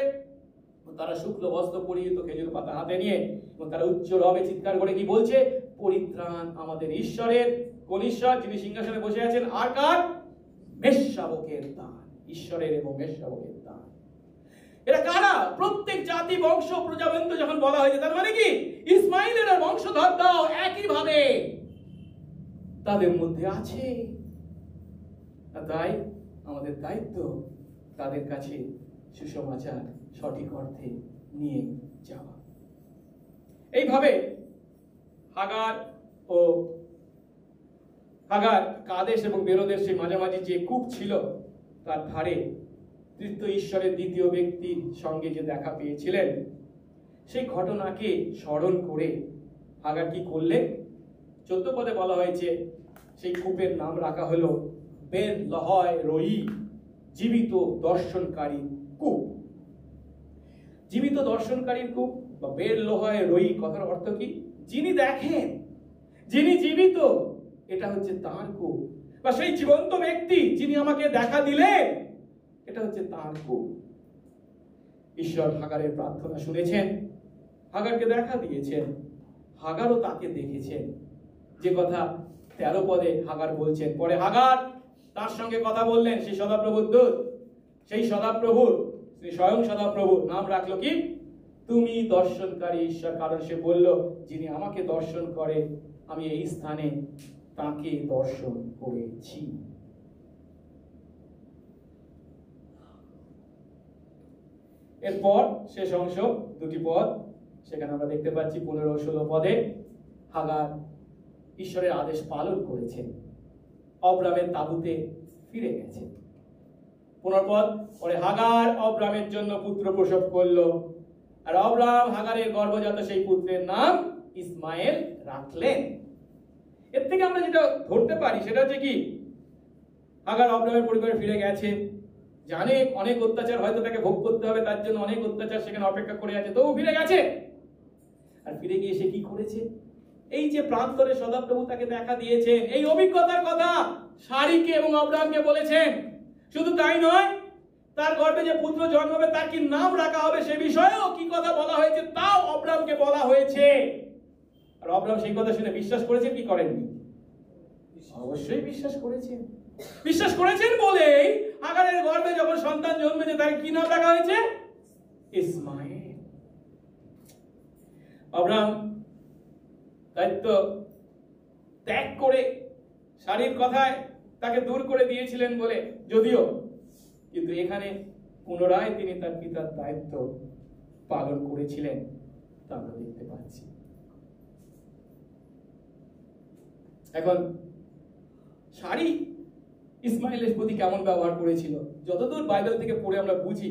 তারা শুক্ল বস্ত্র পরিহিত, খেজুর পাতা হাতে নিয়ে, এবং তারা উচ্চ রবে চিৎকার করে কি বলছে? পরিত্রাণ আমাদের ঈশ্বরের। কোন ঈশ্বর? যিনি সিংহাসনে বসে আছেন। আর কার? মেষশাবকের দান, ঈশ্বরের এবং মেষশাবকের দান। এরা কারা? প্রত্যেক জাতি, বংশ, প্রজাবন্ধ যখন বলা হয়েছে, তার মানে কি ইসমাইলের বংশধররাও একই ভাবে তাদের মধ্যে আছে। তাই আমাদের দায়িত্ব তাদের কাছে সুসমাচার সঠিক অর্থে নিয়ে যাওয়া। এইভাবে হাগার কাদেশ এবং বেরোদের সেই মাঝামাঝি যে কূপ ছিল তার ধারে তৃতীয় ঈশ্বরের দ্বিতীয় ব্যক্তির সঙ্গে যে দেখা পেয়েছিলেন, সেই ঘটনাকে স্মরণ করে হাগার কি করলেন? 14 পদে বলা হয়েছে সেই কূপের নাম রাখা হলো বের লহয় রই, জীবিত দর্শনকারী কূপ। জীবিত দর্শনকারীর কূপ বা বের লহয় রই কথার অর্থ কি? যিনি দেখেন, যিনি জীবিত, এটা হচ্ছে তার কূপ। বা সেই জীবন্ত ব্যক্তি যিনি আমাকে দেখা দিলেন, এটা হচ্ছে তার কূপ। ঈশ্বর হাগারের প্রার্থনা শুনেছেন, হাগারকে দেখা দিয়েছেন, হাগারও তাকে দেখেছেন। যে কথা 13 পদে হাগার বলছেন। পরে হাগার তার সঙ্গে কথা বললেন সেই সদাপ্রভুর দূত। সেই সদাপ্রভুর, স্বয়ং সদাপ্রভুর নাম রাখলো কি? তুমি দর্শনকারী ঈশ্বর। কারণ সে বলল, যিনি আমাকে দর্শন করে আমি এই স্থানে তাকে দর্শন করেছি। এরপর শেষ অংশ 2টি পদ, সেখানে আমরা দেখতে পাচ্ছি 15-16 পদে হাগার ঈশ্বরের আদেশ পালন করেছেন। অব্রামের তাঁবুতে ফিরে গেছে। পুনর্পদ পরে হাগার অব্রামের জন্য পুত্র প্রসব করলো, আর অব্রাম হাগারের গর্ভজাত সেই পুত্রের নাম ইসমাইল রাখলেন। এর থেকে আমরা যেটা ধরতে পারি সেটা হচ্ছে কি, হাগার অব্রামের পরিবারে ফিরে গেছে, জানে অনেক অত্যাচার হয়তো তাকে ভোগ করতে হবে, তার জন্য অনেক অত্যাচার সেখানে অপেক্ষা করে আছে, তবু ফিরে গেছে। আর ফিরে গিয়ে সে কি করেছে, এই যে প্রান্তরে সদাপ্রভু তাকে দেখা দিয়েছে, এই অভিজ্ঞতার কথা সারিকে এবং অব্রামকে বলেছেন। শুধু তাই নয়, তার গর্ভে যে পুত্র জন্মাবে তার কি নাম রাখা হবে সে বিষয়েও কি কথা বলা হয়েছে তাও অব্রামকে বলা হয়েছে। আর অব্রাম সেই কথা শুনে বিশ্বাস করেছেন কি করেননি? অবশ্যই বিশ্বাস করেছেন। বিশ্বাস করেছেন বলেই হাগারের গর্ভে যখন সন্তান জন্মেছে তাকে কি নাম রাখা হয়েছে? ইসমাইল। অব্রাম দায়িত্ব ত্যাগ করে শারীর কথায় তাকে দূর করে দিয়েছিলেন বলে, যদিও কিন্তু এখানে পুনরায় তিনি তার পিতার দায়িত্ব পালন করেছিলেন তা আমরা দেখতে পাচ্ছি। এখন শারী ইসমাইলের প্রতি কেমন ব্যবহার করেছিল যতদূর বাইবেল থেকে পড়ে আমরা বুঝি,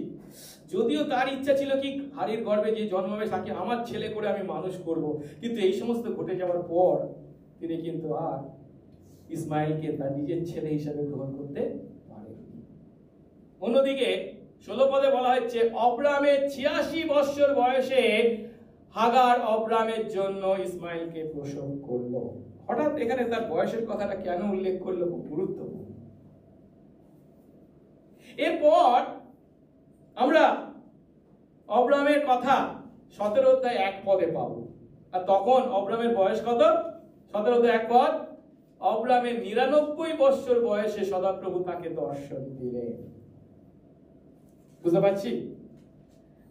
যদিও তার ইচ্ছা ছিল কি হাড়ির গর্ভে যে জন্মাবে তাকে আমার ছেলে করে আমি মানুষ করব, কিন্তু এই সমস্ত ঘটে যাওয়ার পর তিনি কিন্তু আর ইসমাইলকে তার নিজের ছেলে হিসেবে গ্রহণ করতে পারেননি। অন্যদিকে 16 পদে বলা হচ্ছে অব্রামের 86 বৎসর বয়সে হাগার অব্রামের জন্য ইসমাইলকে প্রসব করলো। হঠাৎ এখানে তার বয়সের কথাটা কেন উল্লেখ করলো, খুব গুরুত্বপূর্ণ। এরপর আমরা অব্রামের কথা 17 অধ্যায় 1 পদে পাবো। আর তখন অব্রামের বয়স কত? 17 অধ্যায় 1 পদ, অব্রামের 99 বৎসর বয়সে সদাপ্রভু তাকে দর্শন দিলেন। বুঝতে পারছি?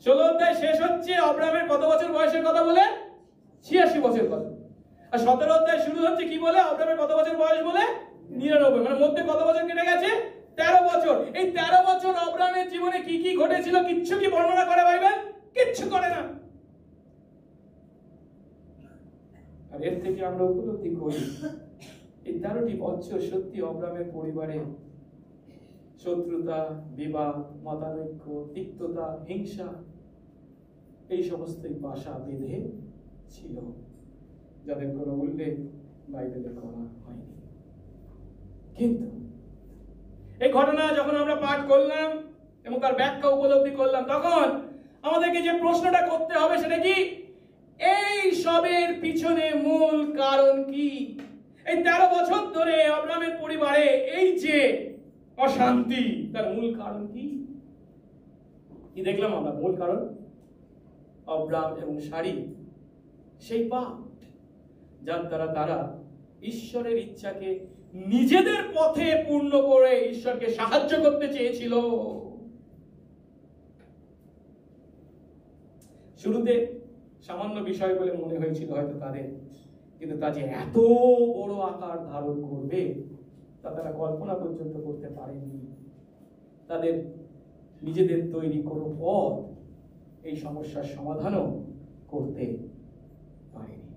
16 অধ্যায় শেষ হচ্ছে অব্রামের কত বছর বয়সের কথা বলে? 86 বছর কথা। আর 17 অধ্যায় শুরু হচ্ছে কি বলে? অব্রামের কত বছর বয়স বলে? 99। মানে মধ্যে কত বছর কেটে গেছে? 13 বছর। এই 13 বছর অব্রামের জীবনে কি কি ঘটেছিল কিচ্ছু কি বর্ণনা করে বাইবেল? কিচ্ছু করে না। আর এর থেকে আমরা উপলব্ধি করি এই 13টি বছর সত্যি অব্রামের পরিবারে শত্রুতা, বিবাদ, মতানৈক্য, তিক্ততা, হিংসা এই সমস্তই বাসা বেঁধে ছিল, যাদের কোনো উল্লেখ বাইবেলে করা হয়নি। কিন্তু এই ঘটনা যখন আমরা পাঠ করলাম এবং তার ব্যাখ্যা উপলব্ধি করলাম, তখন আমাদেরকে যে প্রশ্নটা করতে হবে সেটা কি, এই সবের পিছনে মূল কারণ কি? এই 13 বছর ধরে অব্রামের পরিবারে এই যে অশান্তি, তার মূল কারণ কি? কি দেখলাম আমরা? মূল কারণ অব্রাম এবং শারী সেই পাপ, যার দ্বারা তারা ঈশ্বরের ইচ্ছাকে নিজেদের পথে পূর্ণ করে ঈশ্বরকে সাহায্য করতে চেয়েছিল। শুরুতে সামান্য বিষয় বলে মনে হয়েছিল হয়তো তাদের, কিন্তু তা যে এত বড় আকার ধারণ করবে তা তারা কল্পনা পর্যন্ত করতে পারেনি। তাদের নিজেদের তৈরি কোনো পথ এই সমস্যার সমাধানও করতে পারেনি।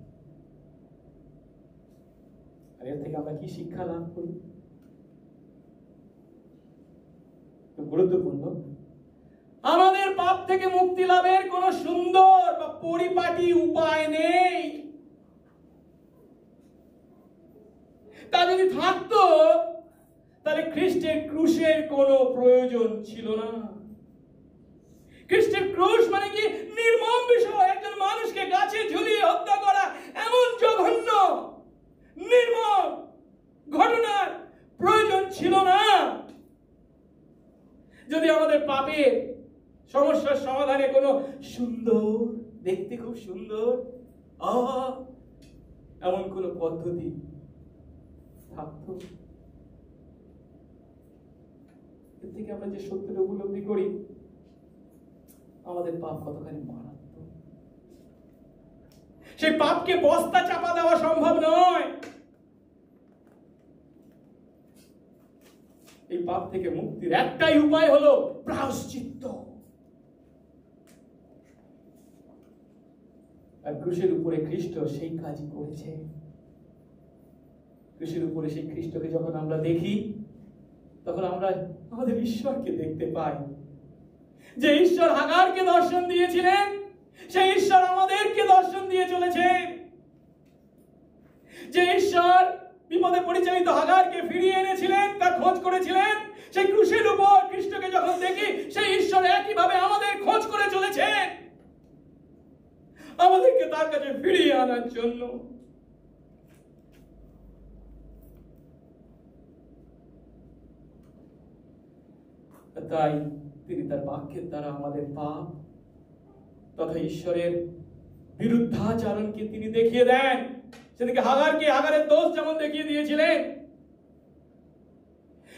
আর এর থেকে আমরা কি শিক্ষা লাভ করি? গুরুত্বপূর্ণ, আমাদের পাপ থেকে মুক্তি লাভের কোন সুন্দর বা পরিপাটি উপায় নেই। তা যদি থাকতো তাহলে খ্রিস্টের ক্রুশের কোনো প্রয়োজন ছিল না। খ্রিস্টের ক্রুশ মানে কি? নির্মম বিষয়, একজন মানুষকে গাছে ঝুলিয়ে হত্যা করা, এমন জঘন্য নির্মম ঘটনার প্রয়োজন ছিল না। যদি আমাদের পাপের সমস্যার সমাধানে কোনো সুন্দর, দেখতে খুব সুন্দর এমন কোন পদ্ধতি থাকতো, এর থেকে আমরা যে সত্যটা উপলব্ধি করি আমাদের পাপ কতখানি মারাত্মক। সেই পাপকে বস্তা চাপা দেওয়া সম্ভব নয়। এই পাপ থেকে মুক্তির একটাই উপায় হলো প্রায়শ্চিত্ত। আর ক্রুশের উপরে খ্রিস্ট সেই কাজই করেছে। ক্রুশের উপরে সেই খ্রিস্টকে যখন আমরা দেখি, তখন আমরা আমাদের ঈশ্বরকে দেখতে পাই। যে ঈশ্বর হাগারকে দর্শন দিয়েছিলেন, সেই ঈশ্বর আমাদেরকে দর্শন দিয়ে চলেছেন। যে ঈশ্বর বিপদে পরিচালিত হাগারকে ফিরিয়ে এনেছিলেন, তার খোঁজ করেছিলেন, সেই ক্রুশের উপর খ্রিস্টকে যখন দেখি, সেই ঈশ্বর একইভাবে আমাদের খোঁজ করে চলেছেন, আমাদেরকে তার কাছে ফিরিয়ে আনার জন্য। তাই তিনি তার বাক্যের দ্বারা আমাদের পাপ তথা ঈশ্বরের বিরুদ্ধাচরণকে তিনি দেখিয়ে দেন। সেদিকে হাগারকে হাগারের দোষ যেমন দেখিয়ে দিয়েছিলেন,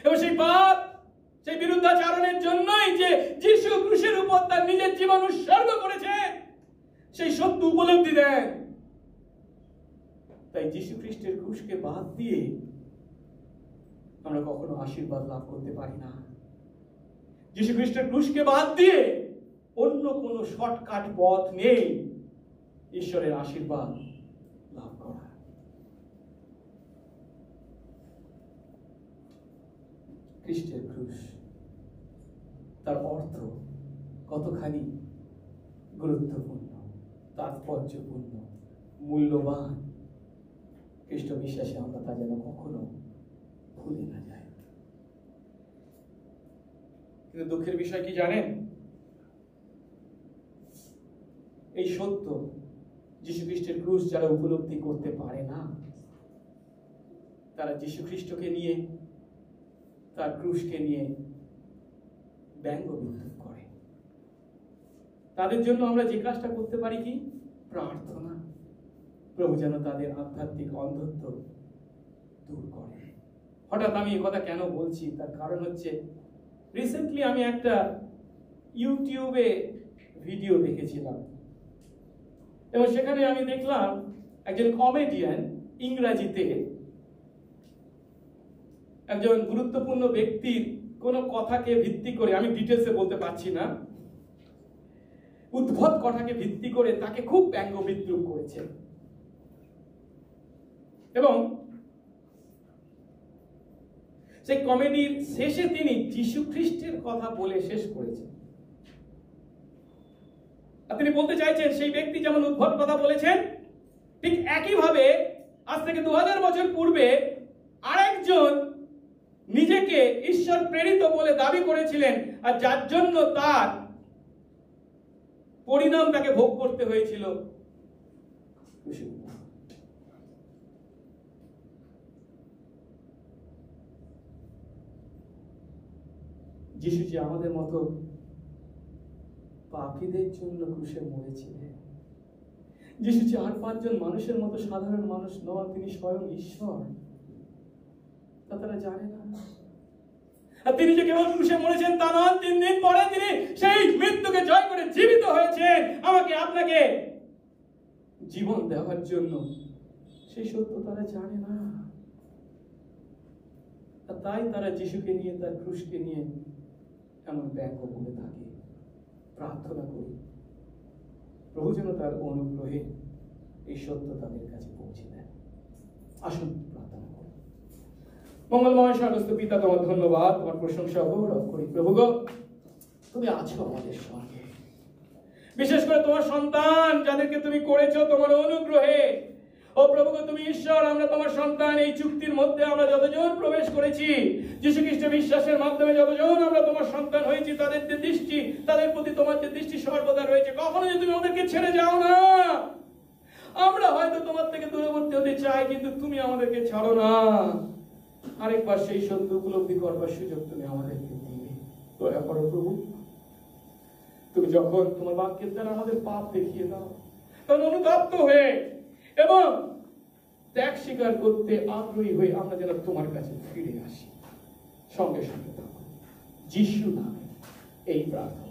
এবং সেই পাপ, সেই বিরুদ্ধাচরণের জন্যই যে যিশু ক্রুশের উপর তার নিজের জীবন উৎসর্গ করেছেন, সেই সত্য উপলব্ধি দেন। তাই যিশু খ্রিস্টের ক্রুশকে বাদ দিয়ে আমরা কখনো আশীর্বাদ লাভ করতে পারি না। যিশু খ্রিস্টের ক্রুশকে বাদ দিয়ে অন্য কোনো শর্টকাট পথ নেই ঈশ্বরের আশীর্বাদ লাভ করা। খ্রিস্টের ক্রুশ, তার অর্থ কতখানি গুরুত্বপূর্ণ, তাৎপর্যপূর্ণ, মূল্যবান, খ্রিস্ট বিশ্বাসে আমরা তা যেন কখনো ভুলে না যাই। কিন্তু দুঃখের বিষয় কি জানেন? এই সত্য যীশু খ্রিস্টের ক্রুশ যারা উপলব্ধি করতে পারে না, তারা যীশু খ্রিস্টকে নিয়ে, তার ক্রুশকে নিয়ে ব্যঙ্গ বিদ্রুপ করে। তাদের জন্য আমরা যে কাজটা করতে পারি কি? প্রার্থনা। প্রভু যেন তাদের আধ্যাত্মিক অন্ধত্ব দূর করে। হঠাৎ আমি এই কথা কেন বলছি, তার কারণ হচ্ছে রিসেন্টলি আমি একটা ইউটিউবে ভিডিও দেখেছিলাম, এবং সেখানে আমি দেখলাম একজন কমেডিয়ান ইংরেজিতে একজন গুরুত্বপূর্ণ ব্যক্তির কোনো কথাকে ভিত্তি করে, আমি ডিটেলসে বলতে পারছি না, উদ্ভট কথাকে ভিত্তি করে তাকে খুব ব্যঙ্গ বিদ্রুপ করেছে। এবং সেই কমেডির শেষে তিনি যীশু খ্রিস্টের কথা বলে শেষ করেছেন। তিনি বলতে চাইছেন সেই ব্যক্তি যেমন উদ্ভট কথা বলেছেন, ঠিক একইভাবে আজ থেকে 2000 বছর পূর্বে আরেকজন নিজেকে ঈশ্বর প্রেরিত বলে দাবি করেছিলেন, আর যার জন্য তার পরিণাম তাকে ভোগ করতে হয়েছিল। যিশু যে আমাদের মতো পাপীদের জন্য ক্রুশে মরেছিলেন, যিশু যে 8-5 জন মানুষের মতো সাধারণ মানুষ নন, তিনি স্বয়ং ঈশ্বর, তা তারা জানে না। আর তিনি যে কেবল ক্রুশে মরেছেন তা নন, 3 দিন পরে তিনি সেই মৃত্যুকে জয় করে জীবিত হয়েছেন আমাকে আপনাকে জীবন দেওয়ার জন্য। সেই সত্য তারা জানে না, আর তাই তারা যিশুকে নিয়ে, তার ক্রুশকে নিয়ে এমন ব্যঙ্গ বলে থাকে। প্রার্থনা করি প্রভু যেন তার অনুগ্রহে এই সত্য তাদের কাছে পৌঁছে দেয়। আসুন প্রার্থনা করি। মঙ্গলময় স্বর্গস্থ পিতা, তোমার ধন্যবাদ, তোমার প্রশংসা গৌরব করি। প্রভু গো, তুমি আছো আমাদের সঙ্গে, বিশেষ করে তোমার সন্তান যাদেরকে তুমি করেছো তোমার অনুগ্রহে। ও প্রভু গো, তুমি ঈশ্বর, আমরা তোমার সন্তান। এই চুক্তির মধ্যে আমরা যতজন প্রবেশ করেছি, যীশু খ্রিস্টের বিশ্বাসের মাধ্যমে যতজন আমরা তোমার সন্তান হয়েছি, তাদের যে দৃষ্টি, তাদের প্রতি তোমার যে দৃষ্টি সর্বদা রয়েছে। কখনো যে তুমি আমাদেরকে ছেড়ে যাও না। আমরা হয়তো তোমার থেকে দূরবর্তী হতে চাই, কিন্তু তুমি আমাদেরকে ছাড়ো না। আরেকবার সেই সত্য উপলব্ধি করবার সুযোগ তুমি আমাদেরকে দিবে। দয়া করো প্রভু, তুমি যখন তোমার বাক্যের দ্বারা আমাদের পাপ দেখিয়ে দাও, তখন অনুতপ্ত হয়ে এবং ত্যাগ স্বীকার করতে আগ্রহী হয়ে আমরা যেন তোমার কাছে ফিরে আসি। সঙ্গে সঙ্গে থাকো, যিশু নামে এই প্রার্থনা।